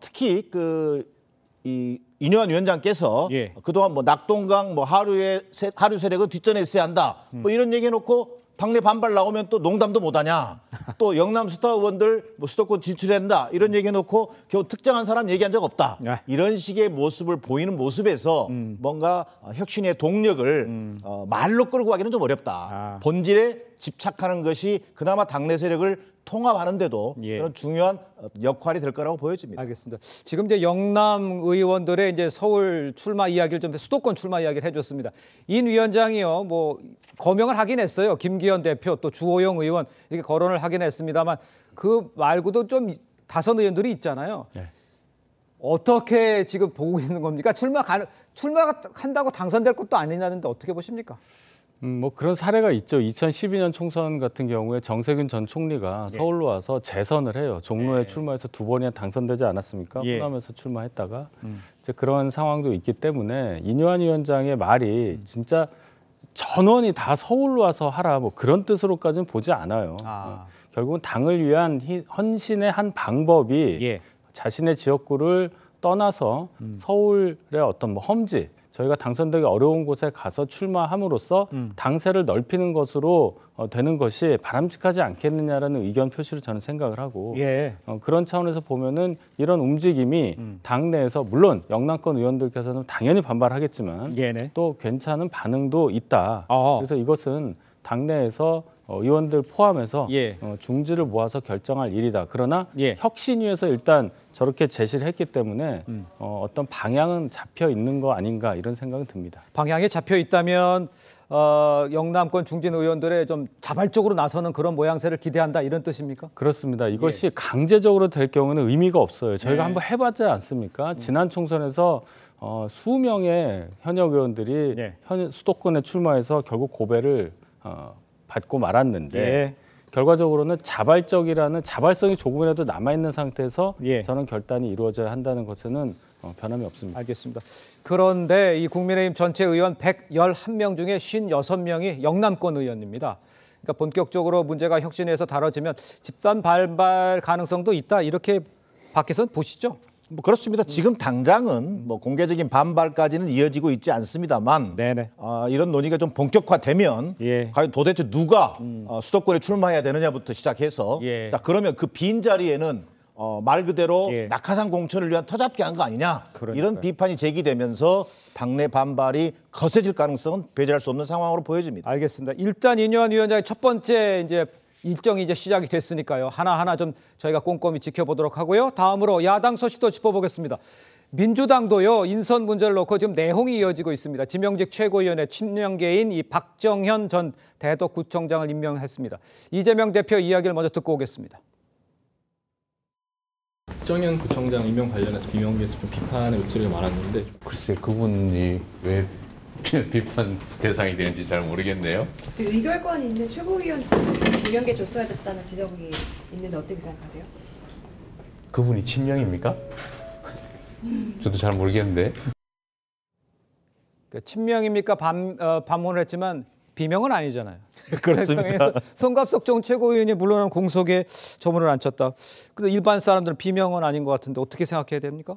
특히 이 이뇨한 위원장께서 그동안 뭐 낙동강 뭐 하류 세력은 뒷전에 있어야 한다 뭐 이런 얘기 해놓고 당내 반발 나오면 또 농담도 못하냐 또 영남 스타 의원들 뭐 수도권 진출한다 이런 얘기 해놓고 겨우 특정한 사람 얘기한 적 없다 이런 식의 모습을 보이는 모습에서 뭔가 혁신의 동력을 말로 끌고 가기는 좀 어렵다. 본질에 집착하는 것이 그나마 당내 세력을 통합하는데도 그런 중요한 역할이 될 거라고 보여집니다. 알겠습니다. 지금 이제 영남 의원들의 이제 서울 출마 이야기를 좀 수도권 출마 이야기를 해줬습니다. 인 위원장이요, 뭐 거명을 하긴 했어요. 김기현 대표 또 주호영 의원 이렇게 거론을 하긴 했습니다만 그 말고도 좀 다선 의원들이 있잖아요. 어떻게 지금 보고 있는 겁니까? 출마한다고 당선될 것도 아니냐는데 어떻게 보십니까? 뭐 그런 사례가 있죠. 2012년 총선 같은 경우에 정세균 전 총리가 서울로 와서 재선을 해요. 종로에 출마해서 2번이나 당선되지 않았습니까? 호남에서 출마했다가 이제 그런 상황도 있기 때문에 이뇨한 위원장의 말이 진짜 전원이 다 서울로 와서 하라 뭐 그런 뜻으로까지는 보지 않아요. 결국은 당을 위한 헌신의 한 방법이 자신의 지역구를 떠나서 서울의 어떤 뭐 험지 저희가 당선되기 어려운 곳에 가서 출마함으로써 당세를 넓히는 것으로 되는 것이 바람직하지 않겠느냐라는 의견 표시로 저는 생각을 하고 그런 차원에서 보면은 이런 움직임이 당내에서 물론 영남권 의원들께서는 당연히 반발하겠지만 또 괜찮은 반응도 있다. 그래서 이것은 당내에서 의원들 포함해서 중지를 모아서 결정할 일이다. 그러나 혁신위에서 일단 저렇게 제시를 했기 때문에 어떤 방향은 잡혀 있는 거 아닌가 이런 생각은 듭니다. 방향이 잡혀 있다면 영남권 중진 의원들의 좀 자발적으로 나서는 그런 모양새를 기대한다 이런 뜻입니까? 그렇습니다. 이것이 강제적으로 될 경우는 의미가 없어요. 저희가 한번 해봤지 않습니까? 지난 총선에서 수명의 현역 의원들이 수도권에 출마해서 결국 고배를 받고 말았는데 결과적으로는 자발적이라는 자발성이 조금이라도 남아있는 상태에서 저는 결단이 이루어져야 한다는 것에는 변함이 없습니다. 알겠습니다. 그런데 이 국민의힘 전체 의원 111명 중에 56명이 영남권 의원입니다. 그러니까 본격적으로 문제가 혁신위에서 다뤄지면 집단 반발 가능성도 있다. 이렇게 밖에서는 보시죠? 뭐 그렇습니다. 지금 당장은 뭐 공개적인 반발까지는 이어지고 있지 않습니다만 이런 논의가 좀 본격화되면 과연 도대체 누가 수도권에 출마해야 되느냐부터 시작해서 딱 그러면 그 빈 자리에는 말 그대로 낙하산 공천을 위한 터잡기 한 거 아니냐 이런 비판이 제기되면서 당내 반발이 거세질 가능성은 배제할 수 없는 상황으로 보여집니다. 알겠습니다. 일단 인요한 위원장의 첫 번째 일정이 이제 시작이 됐으니까요. 하나하나 좀 저희가 꼼꼼히 지켜보도록 하고요. 다음으로 야당 소식도 짚어보겠습니다. 민주당도요. 인선 문제를 놓고 지금 내홍이 이어지고 있습니다. 지명직 최고위원회 친명계인 이 박정현 전 대덕구청장을 임명했습니다. 이재명 대표 이야기를 먼저 듣고 오겠습니다. 박정현 구청장 임명 관련해서 비명계에서 좀 비판의 목소리가 많았는데 글쎄 그분이 왜 비판 대상이 되는지 잘 모르겠네요. 의결권 있는 최고위원 비명계 줬어야 됐다는 지적이 있는데 어떻게 생각하세요? 그분이 친명입니까? 저도 잘 모르겠는데. 친명입니까? 반문을 했지만 비명은 아니잖아요. 그렇습니다. 송갑석 전 최고위원이 물러난 공석에 조문을 안 쳤다. 근데 일반 사람들은 비명은 아닌 것 같은데 어떻게 생각해야 됩니까?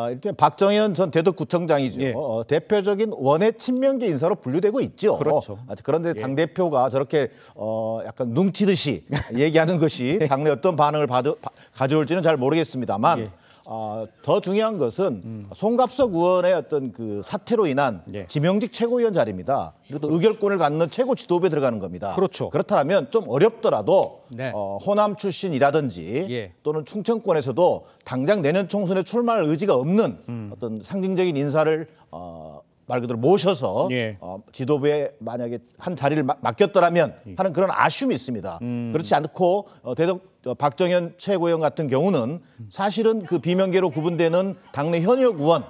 일단 박정현 전 대덕구청장이죠. 대표적인 원외 친명계 인사로 분류되고 있죠. 그렇죠. 그런데 당대표가 저렇게 약간 뭉치듯이 얘기하는 것이 당내 어떤 반응을 가져올지는 잘 모르겠습니다만 더 중요한 것은 송갑석 의원의 어떤 그 사태로 인한 지명직 최고위원 자리입니다. 그리고 또 의결권을 갖는 최고 지도부에 들어가는 겁니다. 그렇죠. 그렇다면 좀 어렵더라도 호남 출신이라든지 또는 충청권에서도 당장 내년 총선에 출마할 의지가 없는 어떤 상징적인 인사를 말 그대로 모셔서 지도부에 만약에 한 자리를 맡겼더라면 하는 그런 아쉬움이 있습니다. 그렇지 않고 박정현 최고위원 같은 경우는 사실은 그 비명계로 구분되는 당내 현역 의원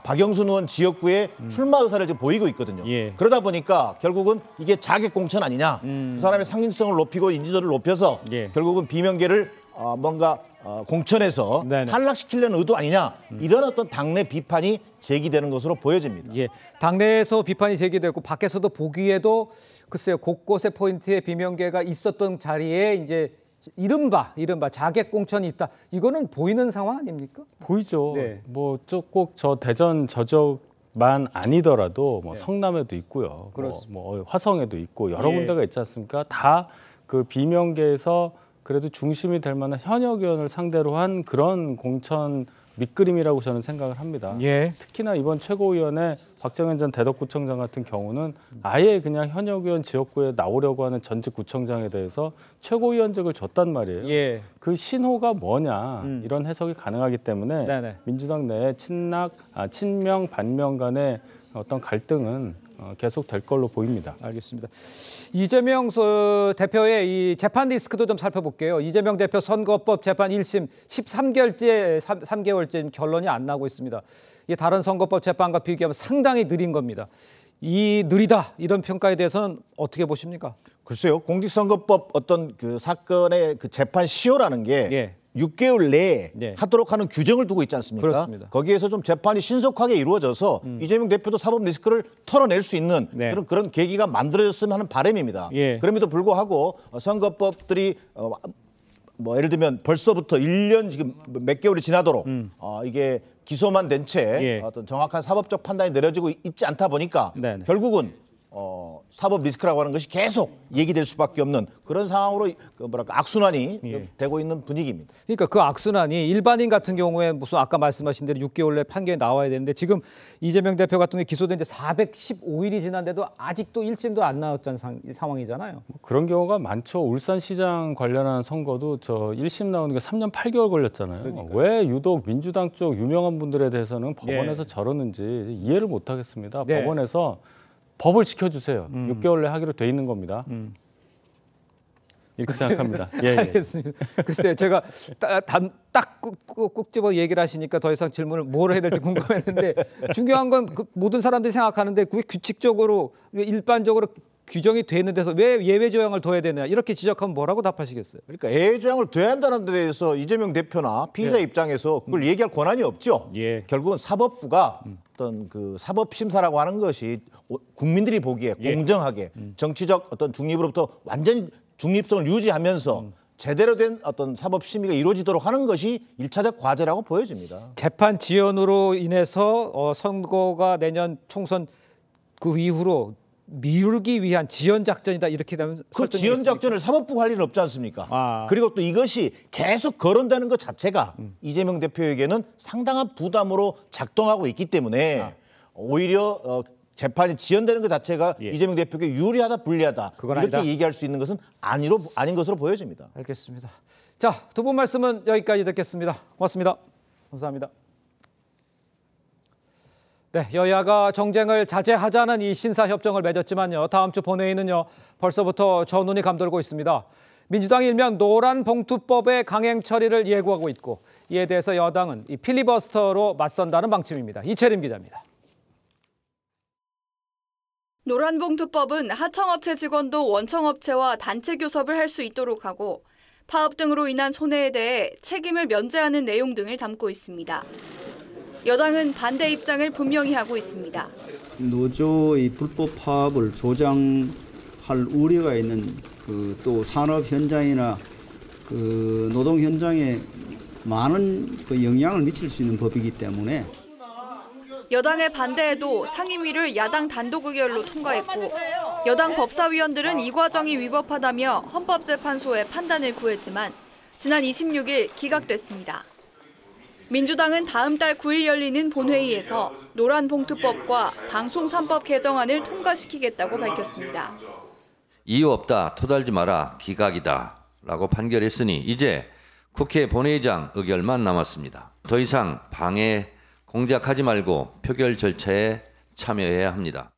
박영순 의원 지역구에 출마 의사를 지금 보이고 있거든요. 그러다 보니까 결국은 이게 자객 공천 아니냐. 그 사람의 상징성을 높이고 인지도를 높여서 결국은 비명계를 뭔가 공천에서 탈락시키려는 의도 아니냐 이런 어떤 당내 비판이 제기되는 것으로 보여집니다. 당내에서 비판이 제기되고 밖에서도 보기에도 글쎄요 곳곳에 포인트에 비명계가 있었던 자리에 이제 이른바 자객 공천이 있다. 이거는 보이는 상황 아닙니까? 보이죠. 뭐 꼭 저 대전 저적만 아니더라도 뭐 성남에도 있고요. 뭐 화성에도 있고 여러 군데가 있지 않습니까? 다 그 비명계에서 그래도 중심이 될 만한 현역 의원을 상대로 한 그런 공천 밑그림이라고 저는 생각을 합니다. 특히나 이번 최고위원회 박정현 전 대덕구청장 같은 경우는 아예 그냥 현역 의원 지역구에 나오려고 하는 전직 구청장에 대해서 최고위원직을 줬단 말이에요. 그 신호가 뭐냐 이런 해석이 가능하기 때문에 민주당 내에 친명, 반명 간의 어떤 갈등은 계속 될 걸로 보입니다. 알겠습니다. 이재명 대표의 이 재판 리스크도 좀 살펴볼게요. 이재명 대표 선거법 재판 1심 3개월째 결론이 안 나고 있습니다. 이게 다른 선거법 재판과 비교하면 상당히 느린 겁니다. 이 느리다 이런 평가에 대해서는 어떻게 보십니까? 글쎄요. 공직선거법 어떤 그 사건의 그 재판 시효라는 게 6개월 내에 하도록 하는 규정을 두고 있지 않습니까? 그렇습니다. 거기에서 좀 재판이 신속하게 이루어져서 이재명 대표도 사법 리스크를 털어낼 수 있는 그런 계기가 만들어졌으면 하는 바람입니다. 그럼에도 불구하고 선거법들이 뭐 예를 들면 벌써부터 1년 지금 몇 개월이 지나도록 이게 기소만 된 채 어떤 정확한 사법적 판단이 내려지고 있지 않다 보니까 결국은 사법 리스크라고 하는 것이 계속 얘기될 수밖에 없는 그런 상황으로 악순환이 되고 있는 분위기입니다. 그러니까 그 악순환이 일반인 같은 경우에 무슨 아까 말씀하신 대로 6개월 내 판결이 나와야 되는데 지금 이재명 대표 같은 경우 기소된 지 415일이 지났는데도 아직도 1심도 안 나왔던 상황이잖아요. 그런 경우가 많죠. 울산시장 관련한 선거도 저 1심 나오는 게 3년 8개월 걸렸잖아요. 그러니까요. 왜 유독 민주당 쪽 유명한 분들에 대해서는 법원에서 저러는지 이해를 못 하겠습니다. 법원에서 법을 지켜주세요. 6개월 내 하기로 돼 있는 겁니다. 이렇게 생각합니다. 알겠습니다. 글쎄요, 제가 딱 꼭 집어 얘기를 하시니까 더 이상 질문을 뭘 해야 될지 궁금했는데 중요한 건 그 모든 사람들이 생각하는데 그게 규칙적으로 일반적으로 규정이 돼 있는 데서 왜 예외 조항을 둬야 되냐 이렇게 지적하면 뭐라고 답하시겠어요? 그러니까 예외 조항을 둬야 한다는 데 대해서 이재명 대표나 피의자 입장에서 그걸 얘기할 권한이 없죠. 결국은 사법부가 어떤 그 사법 심사라고 하는 것이 국민들이 보기에 공정하게 정치적 어떤 중립으로부터 완전히 중립성을 유지하면서 제대로 된 어떤 사법 심의가 이루어지도록 하는 것이 1차적 과제라고 보여집니다. 재판 지연으로 인해서 선거가 내년 총선 그 이후로 미루기 위한 지연 작전이다 이렇게 되면 그 지연 작전을 사법부가 할 일은 없지 않습니까? 그리고 또 이것이 계속 거론되는 것 자체가 이재명 대표에게는 상당한 부담으로 작동하고 있기 때문에 오히려 재판이 지연되는 것 자체가 이재명 대표에게 유리하다 불리하다 이렇게 아니다. 얘기할 수 있는 것은 아닌 것으로 보여집니다. 알겠습니다. 자, 두 분 말씀은 여기까지 듣겠습니다. 고맙습니다. 감사합니다. 네, 여야가 정쟁을 자제하자는 이 신사협정을 맺었지만요. 다음 주 본회의는요. 벌써부터 전운이 감돌고 있습니다. 민주당이 일명 노란봉투법의 강행 처리를 예고하고 있고 이에 대해서 여당은 이 필리버스터로 맞선다는 방침입니다. 이채림 기자입니다. 노란봉투법은 하청업체 직원도 원청업체와 단체 교섭을 할 수 있도록 하고 파업 등으로 인한 손해에 대해 책임을 면제하는 내용 등을 담고 있습니다. 여당은 반대 입장을 분명히 하고 있습니다. 노조의 불법 파업을 조장할 우려가 있는 또 산업 현장이나 노동 현장에 많은 영향을 미칠 수 있는 법이기 때문에 여당의 반대에도 상임위를 야당 단독 의결로 통과했고 여당 법사위원들은 이 과정이 위법하다며 헌법재판소에 판단을 구했지만 지난 26일 기각됐습니다. 민주당은 다음 달 9일 열리는 본회의에서 노란봉투법과 방송 3법 개정안을 통과시키겠다고 밝혔습니다. 이유 없다, 토달지 마라, 기각이다 라고 판결했으니 이제 국회 본회의장 의결만 남았습니다. 더 이상 방해, 공작하지 말고 표결 절차에 참여해야 합니다.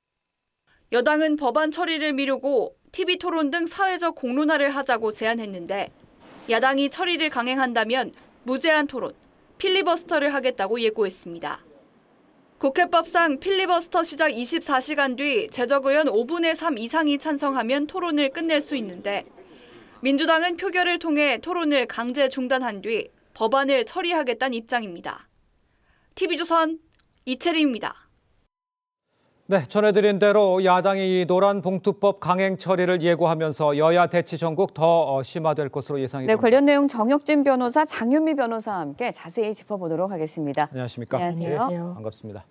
여당은 법안 처리를 미루고 TV토론 등 사회적 공론화를 하자고 제안했는데 야당이 처리를 강행한다면 무제한 토론, 필리버스터를 하겠다고 예고했습니다. 국회법상 필리버스터 시작 24시간 뒤 재적 의원 5분의 3 이상이 찬성하면 토론을 끝낼 수 있는데 민주당은 표결을 통해 토론을 강제 중단한 뒤 법안을 처리하겠다는 입장입니다. TV조선 이채림입니다. 네, 전해드린 대로 야당이 이 노란봉투법 강행 처리를 예고하면서 여야 대치 전국 더 심화될 것으로 예상이 됩니다. 네, 관련 내용 정혁진 변호사, 장윤미 변호사와 함께 자세히 짚어보도록 하겠습니다. 안녕하십니까? 안녕하세요. 네, 반갑습니다.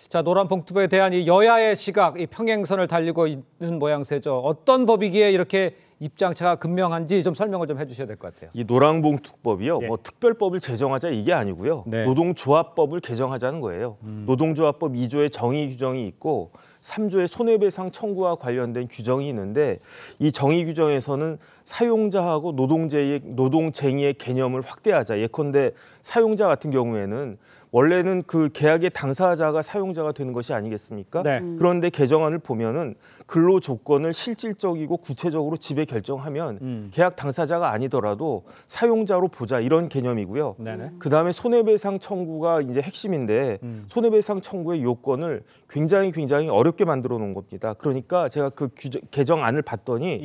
자, 노란봉투법에 대한 이 여야의 시각, 이 평행선을 달리고 있는 모양새죠. 어떤 법이기에 이렇게 입장차가 극명한지 좀 설명을 좀 해주셔야 될 것 같아요. 이 노란봉투법이요, 뭐 특별법을 제정하자 이게 아니고요. 노동조합법을 개정하자는 거예요. 노동조합법 2조의 정의 규정이 있고 3조의 손해배상 청구와 관련된 규정이 있는데 이 정의 규정에서는 사용자하고 노동쟁의의 개념을 확대하자. 예컨대 사용자 같은 경우에는 원래는 그 계약의 당사자가 사용자가 되는 것이 아니겠습니까? 그런데 개정안을 보면은 근로 조건을 실질적이고 구체적으로 지배 결정하면 계약 당사자가 아니더라도 사용자로 보자 이런 개념이고요. 그다음에 손해배상 청구가 이제 핵심인데 손해배상 청구의 요건을 굉장히 어렵게 만들어 놓은 겁니다. 그러니까 제가 그 개정안을 봤더니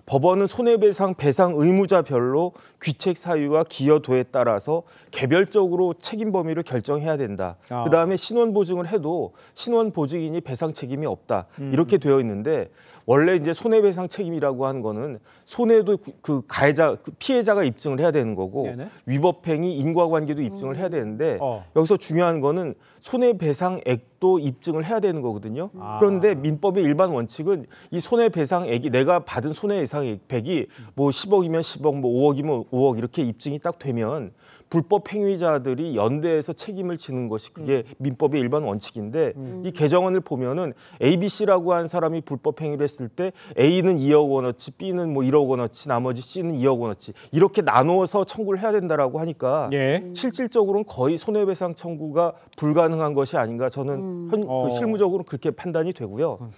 법원은 손해배상 배상 의무자별로 귀책 사유와 기여도에 따라서 개별적으로 책임 범위를 결정 결정해야 된다. 그다음에 신원 보증을 해도 신원 보증인이 배상 책임이 없다. 이렇게 되어 있는데 원래 이제 손해배상 책임이라고 하는 거는 손해도 그 가해자, 그 피해자가 입증을 해야 되는 거고 위법행위, 인과관계도 입증을 해야 되는데 여기서 중요한 거는 손해배상액도 입증을 해야 되는 거거든요. 그런데 민법의 일반 원칙은 이 손해배상액이 내가 받은 손해배상액이 뭐 10억이면 10억, 뭐 5억이면 5억 이렇게 입증이 딱 되면 불법 행위자들이 연대해서 책임을 지는 것이 그게 민법의 일반 원칙인데 이 개정안을 보면은 ABC라고 한 사람이 불법 행위를 했을 때 A는 2억 원어치, B는 뭐 1억 원어치, 나머지 C는 2억 원어치 이렇게 나누어서 청구를 해야 된다라고 하니까 실질적으로는 거의 손해배상 청구가 불가능한 것이 아닌가 저는 실무적으로 그렇게 판단이 되고요.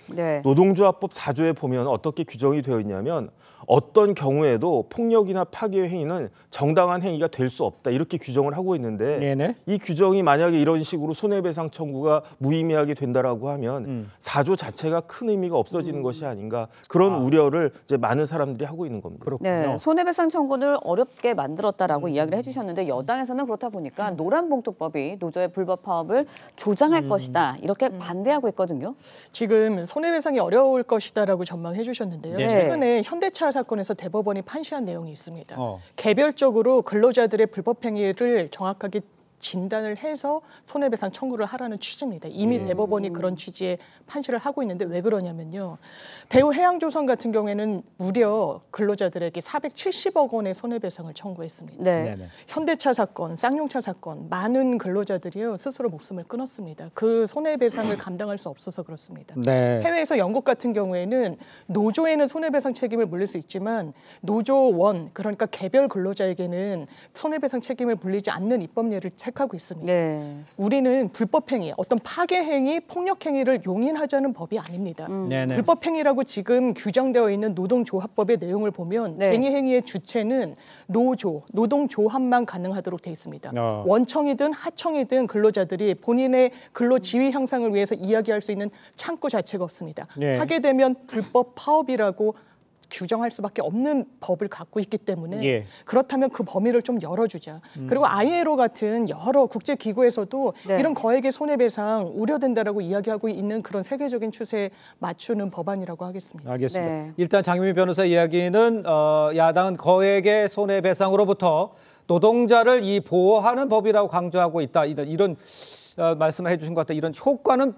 노동조합법 4조에 보면 어떻게 규정이 되어 있냐면 어떤 경우에도 폭력이나 파괴 행위는 정당한 행위가 될 수 없다 이렇게 규정을 하고 있는데 이 규정이 만약에 이런 식으로 손해배상 청구가 무의미하게 된다라고 하면 4조 자체가 큰 의미가 없어지는 것이 아닌가 그런 우려를 이제 많은 사람들이 하고 있는 겁니다. 네, 손해배상 청구를 어렵게 만들었다라고 이야기를 해주셨는데 여당에서는 그렇다 보니까 노란봉투법이 노조의 불법 파업을 조장할 것이다 이렇게 반대하고 있거든요. 지금 손해배상이 어려울 것이다라고 전망해 주셨는데요. 최근에 현대차 사건에서 대법원이 판시한 내용이 있습니다. 개별적으로 근로자들의 불법 행위를 정확하게 진단을 해서 손해배상 청구를 하라는 취지입니다. 이미 대법원이 그런 취지의 판시를 하고 있는데 왜 그러냐면요. 대우해양조선 같은 경우에는 무려 근로자들에게 470억 원의 손해배상을 청구했습니다. 현대차 사건, 쌍용차 사건 많은 근로자들이요 스스로 목숨을 끊었습니다. 그 손해배상을 감당할 수 없어서 그렇습니다. 해외에서 영국 같은 경우에는 노조에는 손해배상 책임을 물릴 수 있지만 노조원 그러니까 개별 근로자에게는 손해배상 책임을 물리지 않는 입법례를 하고 있습니다. 우리는 불법행위, 어떤 파괴행위, 폭력행위를 용인하자는 법이 아닙니다. 불법행위라고 지금 규정되어 있는 노동조합법의 내용을 보면 쟁의행위의 주체는 노조, 노동조합만 가능하도록 되어 있습니다. 원청이든 하청이든 근로자들이 본인의 근로 지위 향상을 위해서 이야기할 수 있는 창구 자체가 없습니다. 하게 되면 불법 파업이라고 규정할 수밖에 없는 법을 갖고 있기 때문에 그렇다면 그 범위를 좀 열어주자. 그리고 ILO 같은 여러 국제기구에서도 이런 거액의 손해배상 우려된다라고 이야기하고 있는 그런 세계적인 추세에 맞추는 법안이라고 하겠습니다. 알겠습니다. 일단 장유미 변호사 이야기는 야당은 거액의 손해배상으로부터 노동자를 보호하는 법이라고 강조하고 있다. 이런 말씀을 해주신 것 같아요. 이런 효과는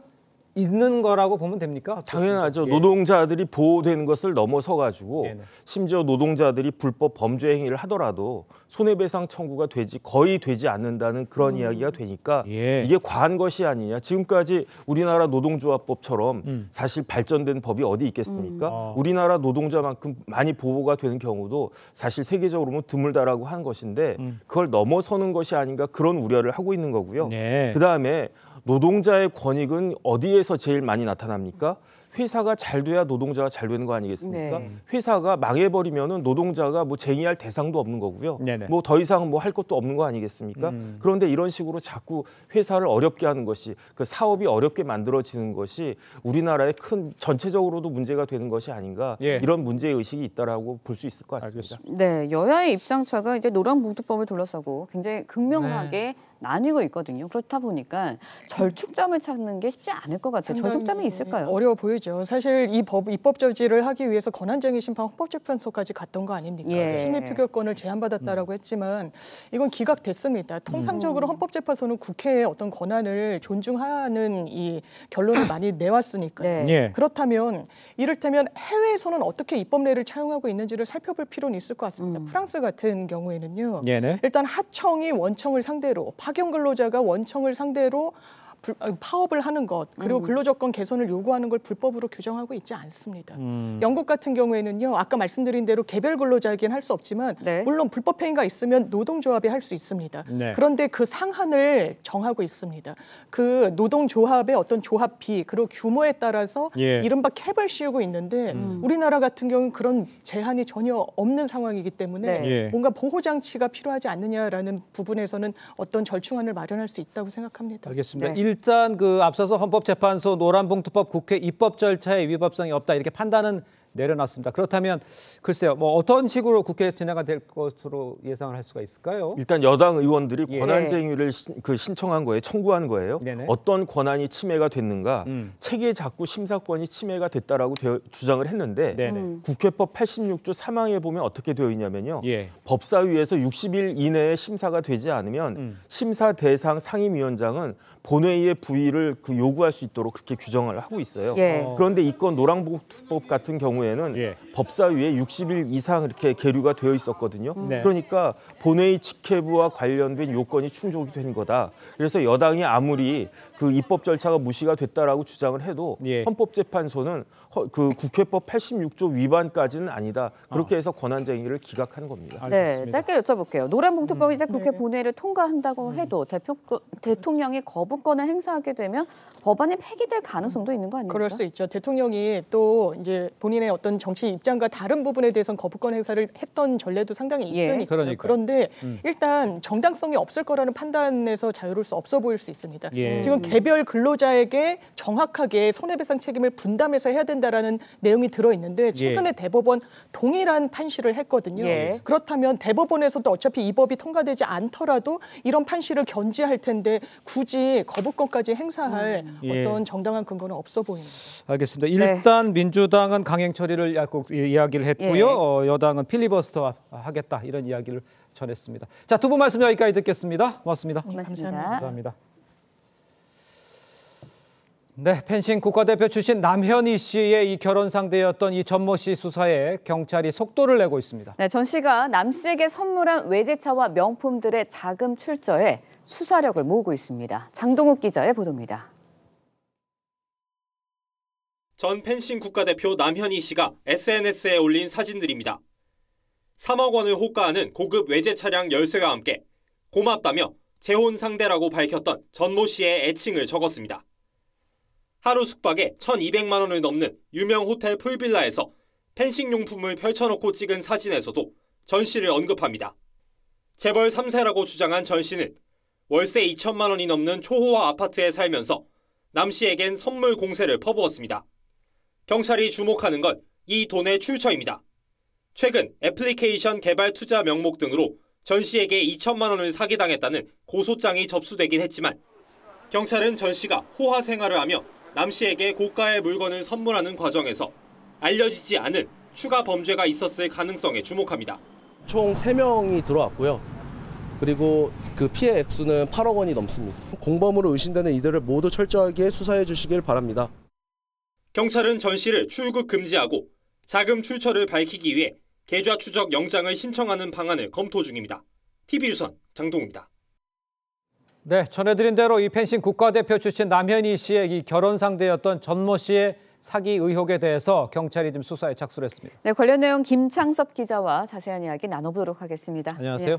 있는 거라고 보면 됩니까? 당연하죠. 노동자들이 보호되는 것을 넘어서 가지고 심지어 노동자들이 불법 범죄 행위를 하더라도 손해배상 청구가 거의 되지 않는다는 그런 이야기가 되니까 이게 과한 것이 아니냐. 지금까지 우리나라 노동조합법처럼 사실 발전된 법이 어디 있겠습니까? 우리나라 노동자만큼 많이 보호가 되는 경우도 사실 세계적으로 보면 드물다라고 한 것인데 그걸 넘어서는 것이 아닌가 그런 우려를 하고 있는 거고요. 그다음에 노동자의 권익은 어디에서 제일 많이 나타납니까? 회사가 잘 돼야 노동자가 잘 되는 거 아니겠습니까? 회사가 망해버리면은 노동자가 뭐 쟁의할 대상도 없는 거고요. 뭐 더 이상 뭐 할 것도 없는 거 아니겠습니까? 그런데 이런 식으로 자꾸 회사를 어렵게 하는 것이 그 사업이 어렵게 만들어지는 것이 우리나라의 큰 전체적으로도 문제가 되는 것이 아닌가 이런 문제 의식이 있다라고 볼 수 있을 것 같습니다. 네, 여야의 입장차가 이제 노란봉투법을 둘러싸고 굉장히 극명하게 나뉘고 있거든요. 그렇다 보니까 절충점을 찾는 게 쉽지 않을 것 같아요. 절충점이 있을까요? 어려워 보이죠. 사실 이 입법 저지를 하기 위해서 권한쟁의 심판 헌법재판소까지 갔던 거 아닙니까? 심의 표결권을 제한받았다라고 했지만 이건 기각됐습니다. 통상적으로 헌법재판소는 국회의 어떤 권한을 존중하는 이 결론을 많이 내왔으니까요. 그렇다면 이를테면 해외에서는 어떻게 입법례를 차용하고 있는지를 살펴볼 필요는 있을 것 같습니다. 프랑스 같은 경우에는요. 일단 하청이 원청을 상대로 파견 근로자가 원청을 상대로 파업을 하는 것 그리고 근로조건 개선을 요구하는 걸 불법으로 규정하고 있지 않습니다. 영국 같은 경우에는요. 아까 말씀드린 대로 개별 근로자에게는 할 수 없지만 물론 불법 행위가 있으면 노동조합이 할 수 있습니다. 그런데 그 상한을 정하고 있습니다. 그 노동조합의 어떤 조합비 그리고 규모에 따라서 이른바 캡을 씌우고 있는데 우리나라 같은 경우는 그런 제한이 전혀 없는 상황이기 때문에 뭔가 보호장치가 필요하지 않느냐라는 부분에서는 어떤 절충안을 마련할 수 있다고 생각합니다. 알겠습니다. 일단 앞서서 헌법재판소 노란봉투법 국회 입법 절차에 위법성이 없다 이렇게 판단은 내려놨습니다. 그렇다면 글쎄요, 뭐 어떤 식으로 국회에 진행이 될 것으로 예상을 할 수가 있을까요? 일단 여당 의원들이 예. 권한쟁의를 신청한 거예요. 청구한 거예요. 네네. 어떤 권한이 침해가 됐는가. 체계 작구 심사권이 침해가 됐다라고 주장을 했는데 국회법 86조 3항에 보면 어떻게 되어 있냐면요. 예. 법사위에서 60일 이내에 심사가 되지 않으면 심사 대상 상임위원장은 본회의의 부의를 요구할 수 있도록 그렇게 규정을 하고 있어요. 예. 그런데 이 건 노란봉투법 같은 경우에는 법사위에 60일 이상 이렇게 계류가 되어 있었거든요. 그러니까 본회의 직회부와 관련된 요건이 충족이 된 거다. 그래서 여당이 아무리 그 입법 절차가 무시가 됐다라고 주장을 해도 헌법재판소는 그 국회법 86조 위반까지는 아니다. 그렇게 해서 권한쟁의를 기각하는 겁니다. 네, 짧게 여쭤볼게요. 노란봉투법이 이제 국회 본회의를 통과한다고 해도 대통령이 거부권을 행사하게 되면 법안이 폐기될 가능성도 있는 거 아닙니까? 그럴 수 있죠. 대통령이 또 이제 본인의 어떤 정치 입장과 다른 부분에 대해서는 거부권 행사를 했던 전례도 상당히 있으니까. 그런데 일단 정당성이 없을 거라는 판단에서 자유로울 수 없어 보일 수 있습니다. 지금 개별 근로자에게 정확하게 손해배상 책임을 분담해서 해야 된다라는 내용이 들어있는데 최근에 대법원 동일한 판시를 했거든요. 그렇다면 대법원에서도 어차피 이 법이 통과되지 않더라도 이런 판시를 견지할 텐데 굳이 거부권까지 행사할 어떤 정당한 근거는 없어 보입니다. 알겠습니다. 일단 민주당은 강행 처리를 이야기를 했고요. 여당은 필리버스터 하겠다 이런 이야기를 전했습니다. 자, 두 분 말씀 여기까지 듣겠습니다. 고맙습니다. 감사합니다. 네, 펜싱 국가대표 출신 남현희 씨의 이 결혼 상대였던 이 전모 씨 수사에 경찰이 속도를 내고 있습니다. 네, 전 씨가 남 씨에게 선물한 외제차와 명품들의 자금 출처에 수사력을 모으고 있습니다. 장동욱 기자의 보도입니다. 전 펜싱 국가대표 남현희 씨가 SNS에 올린 사진들입니다. 3억 원을 호가하는 고급 외제 차량 열쇠와 함께 고맙다며 재혼 상대라고 밝혔던 전모 씨의 애칭을 적었습니다. 하루 숙박에 1,200만 원을 넘는 유명 호텔 풀빌라에서 펜싱 용품을 펼쳐놓고 찍은 사진에서도 전 씨를 언급합니다. 재벌 3세라고 주장한 전 씨는 월세 2천만 원이 넘는 초호화 아파트에 살면서 남 씨에겐 선물 공세를 퍼부었습니다. 경찰이 주목하는 건 이 돈의 출처입니다. 최근 애플리케이션 개발 투자 명목 등으로 전 씨에게 2천만 원을 사기당했다는 고소장이 접수되긴 했지만 경찰은 전 씨가 호화 생활을 하며 남 씨에게 고가의 물건을 선물하는 과정에서 알려지지 않은 추가 범죄가 있었을 가능성에 주목합니다. 총 3명이 들어왔고요. 그리고 그 피해 액수는 8억 원이 넘습니다. 공범으로 의심되는 이들을 모두 철저하게 수사해 주시길 바랍니다. 경찰은 전 씨를 출국 금지하고 자금 출처를 밝히기 위해 계좌 추적 영장을 신청하는 방안을 검토 중입니다. TV유선 장동우입니다. 네, 전해드린 대로 이 펜싱 국가대표 출신 남현희 씨의 이 결혼 상대였던 전모 씨의 사기 의혹에 대해서 경찰이 지금 수사에 착수를 했습니다. 네, 관련 내용 김창섭 기자와 자세한 이야기 나눠보도록 하겠습니다. 안녕하세요.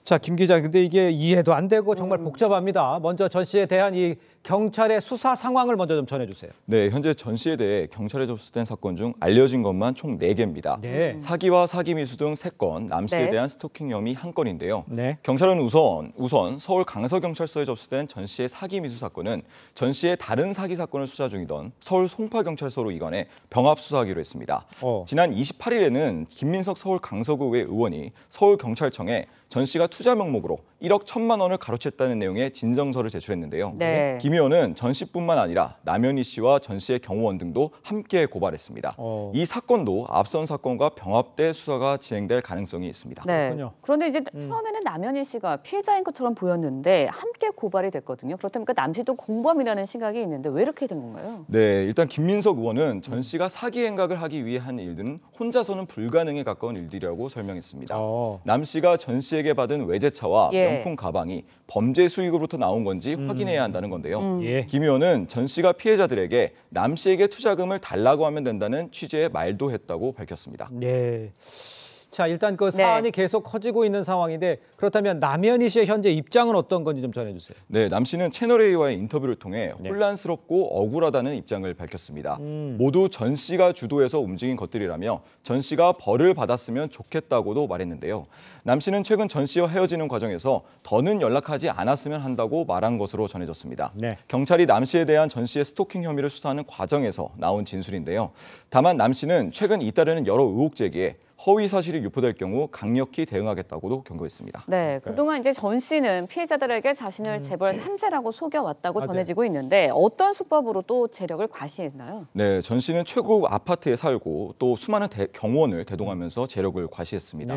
자, 김 기자, 근데 이게 이해도 안 되고 정말 복잡합니다. 먼저 전 씨에 대한 이 경찰의 수사 상황을 먼저 좀 전해주세요. 네, 현재 전 씨에 대해 경찰에 접수된 사건 중 알려진 것만 총 4개입니다. 네. 사기와 사기 미수 등 3건, 남 씨에 대한 스토킹 혐의 1건인데요. 네. 경찰은 우선 서울 강서경찰서에 접수된 전 씨의 사기 미수 사건은 전 씨의 다른 사기 사건을 수사 중이던 서울 송파경찰서로 이관해 병합 수사하기로 했습니다. 지난 28일에는 김민석 서울 강서구의 의원이 서울경찰청에 전 씨가 투자 명목으로 1억 1,000만 원을 가로챘다는 내용의 진정서를 제출했는데요. 네. 김 의원은 전 씨뿐만 아니라 남현희 씨와 전 씨의 경호원 등도 함께 고발했습니다. 이 사건도 앞선 사건과 병합돼 수사가 진행될 가능성이 있습니다. 네. 그런데 이제 처음에는 남현희 씨가 피해자인 것처럼 보였는데 함께 고발이 됐거든요. 그렇다면 남 씨도 공범이라는 시각이 있는데 왜 이렇게 된 건가요? 네, 일단 김민석 의원은 전 씨가 사기 행각을 하기 위해 한 일들은 혼자서는 불가능에 가까운 일들이라고 설명했습니다. 남 씨가 전 씨에게 받은 외제차와 명품 가방이 범죄 수익으로부터 나온 건지 확인해야 한다는 건데요. 김 의원은 전 씨가 피해자들에게 남 씨에게 투자금을 달라고 하면 된다는 취지의 말도 했다고 밝혔습니다. 네. 자, 일단 그 사안이 계속 커지고 있는 상황인데 그렇다면 남현희 씨의 현재 입장은 어떤 건지 좀 전해주세요. 네, 남 씨는 채널A와의 인터뷰를 통해 혼란스럽고 억울하다는 입장을 밝혔습니다. 모두 전 씨가 주도해서 움직인 것들이라며 전 씨가 벌을 받았으면 좋겠다고도 말했는데요. 남 씨는 최근 전 씨와 헤어지는 과정에서 더는 연락하지 않았으면 한다고 말한 것으로 전해졌습니다. 경찰이 남 씨에 대한 전 씨의 스토킹 혐의를 수사하는 과정에서 나온 진술인데요. 다만 남 씨는 최근 잇따르는 여러 의혹 제기에 허위 사실이 유포될 경우 강력히 대응하겠다고도 경고했습니다. 네, 그동안 이제 전 씨는 피해자들에게 자신을 재벌 3세라고 속여왔다고 전해지고 있는데 어떤 수법으로 또 재력을 과시했나요? 네, 전 씨는 최고급 아파트에 살고 또 수많은 경호원을 대동하면서 재력을 과시했습니다.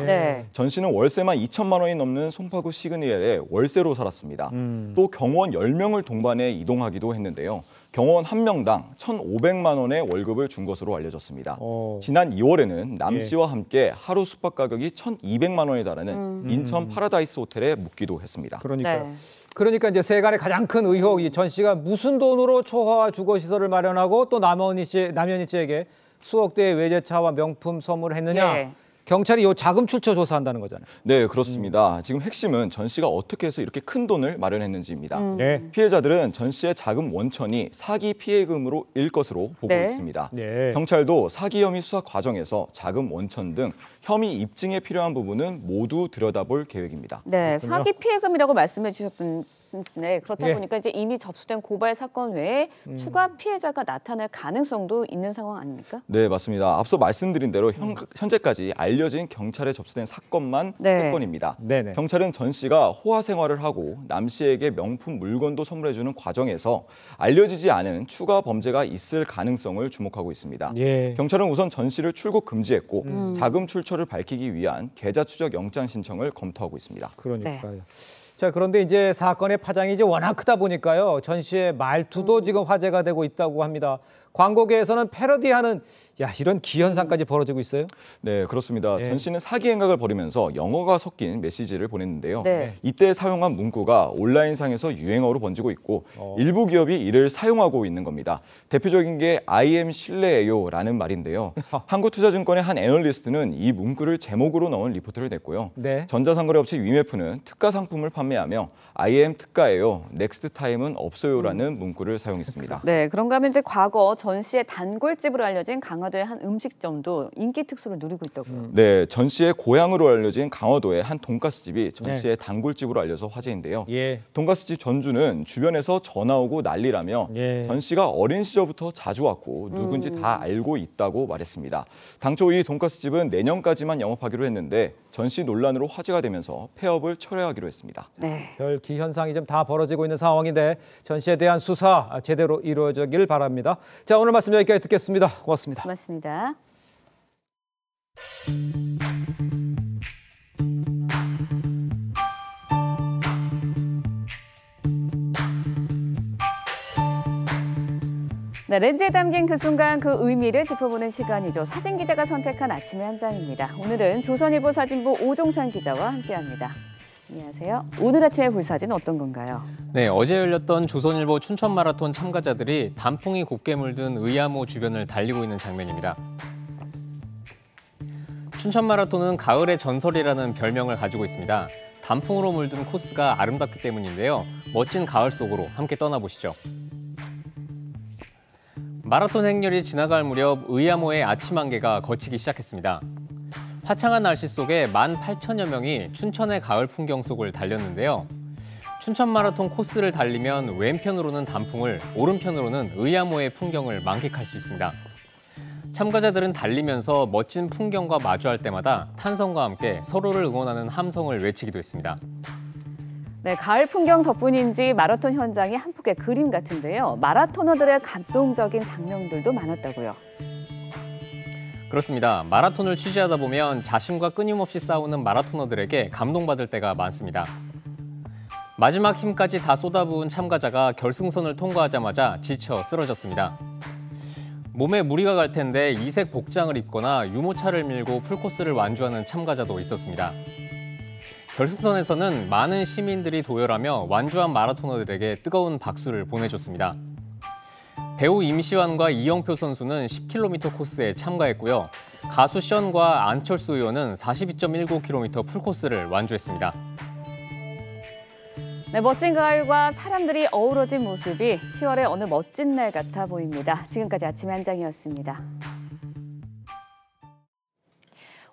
전 씨는 월세만 2천만 원이 넘는 송파구 시그니엘에 월세로 살았습니다. 또 경호원 10명을 동반해 이동하기도 했는데요. 경호원 한 명당 1,500만 원의 월급을 준 것으로 알려졌습니다. 지난 2월에는 남 씨와 함께 하루 숙박 가격이 1,200만 원에 달하는 인천 파라다이스 호텔에 묵기도 했습니다. 그러니까요. 그러니까 이제 세간의 가장 큰 의혹, 이 전 씨가 무슨 돈으로 초호화 주거 시설을 마련하고 또 남현희 씨에게 수억 대의 외제차와 명품 선물을 했느냐. 경찰이 이 자금 출처 조사한다는 거잖아요. 네, 그렇습니다. 지금 핵심은 전 씨가 어떻게 해서 이렇게 큰 돈을 마련했는지입니다. 피해자들은 전 씨의 자금 원천이 사기 피해금으로 일 것으로 보고 있습니다. 경찰도 사기 혐의 수사 과정에서 자금 원천 등 혐의 입증에 필요한 부분은 모두 들여다볼 계획입니다. 네, 사기 피해금이라고 말씀해 주셨던 네, 그렇다 보니까 이제 이미 접수된 고발 사건 외에 추가 피해자가 나타날 가능성도 있는 상황 아닙니까? 네, 맞습니다. 앞서 말씀드린 대로 현재까지 알려진 경찰에 접수된 사건만 3건입니다. 경찰은 전 씨가 호화 생활을 하고 남 씨에게 명품 물건도 선물해주는 과정에서 알려지지 않은 추가 범죄가 있을 가능성을 주목하고 있습니다. 경찰은 우선 전 씨를 출국 금지했고 자금 출처를 밝히기 위한 계좌 추적 영장 신청을 검토하고 있습니다. 그러니까요. 자, 그런데 이제 사건의 파장이 이제 워낙 크다 보니까요. 전 씨의 말투도 지금 화제가 되고 있다고 합니다. 광고계에서는 패러디하는 이런 기현상까지 벌어지고 있어요? 네, 그렇습니다. 전 씨는 사기 행각을 벌이면서 영어가 섞인 메시지를 보냈는데요. 이때 사용한 문구가 온라인상에서 유행어로 번지고 있고 일부 기업이 이를 사용하고 있는 겁니다. 대표적인 게 I am 실례예요라는 말인데요. 한국투자증권의 한 애널리스트는 이 문구를 제목으로 넣은 리포트를 냈고요. 전자상거래업체 위메프는 특가 상품을 판매하며 I am 특가예요, 넥스트 타임은 없어요라는 문구를 사용했습니다. 네, 그런가 하면 이제 과거 전 씨의 단골집으로 알려진 강화도의 한 음식점도 인기 특수를 누리고 있다고요. 네, 전 씨의 고향으로 알려진 강화도의 한 돈가스집이 전 씨의 단골집으로 알려서 화제인데요. 돈가스집 전주는 주변에서 전화 오고 난리라며 전 씨가 어린 시절부터 자주 왔고 누군지 다 알고 있다고 말했습니다. 당초 이 돈가스집은 내년까지만 영업하기로 했는데 전 씨 논란으로 화제가 되면서 폐업을 철회하기로 했습니다. 별 기현상이 좀 다 벌어지고 있는 상황인데 전 씨에 대한 수사 제대로 이루어지길 바랍니다. 자, 오늘 말씀 여기까지 듣겠습니다. 고맙습니다. 고맙습니다. 네, 렌즈에 담긴 그 순간 그 의미를 짚어보는 시간이죠. 사진기자가 선택한 아침의 한 장입니다. 오늘은 조선일보 사진부 오종산 기자와 함께합니다. 안녕하세요. 오늘 아침에 볼 사진 어떤 건가요? 네, 어제 열렸던 조선일보 춘천 마라톤 참가자들이 단풍이 곱게 물든 의암호 주변을 달리고 있는 장면입니다. 춘천 마라톤은 가을의 전설이라는 별명을 가지고 있습니다. 단풍으로 물든 코스가 아름답기 때문인데요. 멋진 가을 속으로 함께 떠나보시죠. 마라톤 행렬이 지나갈 무렵 의암호의 아침 안개가 걷히기 시작했습니다. 화창한 날씨 속에 18,000여 명이 춘천의 가을 풍경 속을 달렸는데요. 춘천 마라톤 코스를 달리면 왼편으로는 단풍을, 오른편으로는 의암호의 풍경을 만끽할 수 있습니다. 참가자들은 달리면서 멋진 풍경과 마주할 때마다 탄성과 함께 서로를 응원하는 함성을 외치기도 했습니다. 네, 가을 풍경 덕분인지 마라톤 현장이 한 폭의 그림 같은데요. 마라토너들의 감동적인 장면들도 많았다고요. 그렇습니다. 마라톤을 취재하다 보면 자신과 끊임없이 싸우는 마라토너들에게 감동받을 때가 많습니다. 마지막 힘까지 다 쏟아부은 참가자가 결승선을 통과하자마자 지쳐 쓰러졌습니다. 몸에 무리가 갈 텐데 이색 복장을 입거나 유모차를 밀고 풀코스를 완주하는 참가자도 있었습니다. 결승선에서는 많은 시민들이 도열하며 완주한 마라토너들에게 뜨거운 박수를 보내줬습니다. 배우 임시완과 이영표 선수는 10km 코스에 참가했고요. 가수 션과 안철수 의원은 42.19km 풀코스를 완주했습니다. 네, 멋진 가을과 사람들이 어우러진 모습이 10월의 어느 멋진 날 같아 보입니다. 지금까지 아침 한 장이었습니다.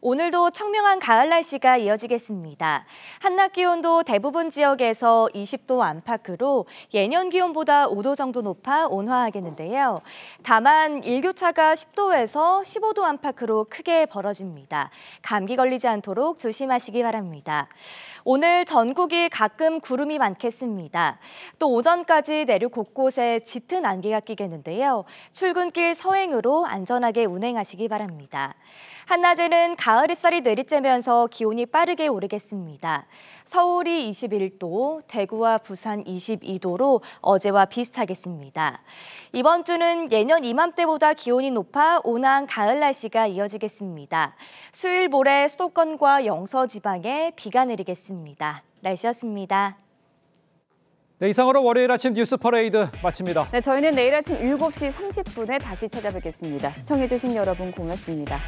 오늘도 청명한 가을 날씨가 이어지겠습니다. 한낮 기온도 대부분 지역에서 20도 안팎으로 예년 기온보다 5도 정도 높아 온화하겠는데요. 다만 일교차가 10도에서 15도 안팎으로 크게 벌어집니다. 감기 걸리지 않도록 조심하시기 바랍니다. 오늘 전국이 가끔 구름이 많겠습니다. 또 오전까지 내륙 곳곳에 짙은 안개가 끼겠는데요. 출근길 서행으로 안전하게 운행하시기 바랍니다. 한낮에는 가을 햇살이 내리쬐면서 기온이 빠르게 오르겠습니다. 서울이 21도, 대구와 부산 22도로 어제와 비슷하겠습니다. 이번 주는 예년 이맘때보다 기온이 높아 온화한 가을 날씨가 이어지겠습니다. 수요일 모레 수도권과 영서 지방에 비가 내리겠습니다. 날씨였습니다. 네, 이상으로 월요일 아침 뉴스 퍼레이드 마칩니다. 네, 저희는 내일 아침 7시 30분에 다시 찾아뵙겠습니다. 시청해주신 여러분 고맙습니다.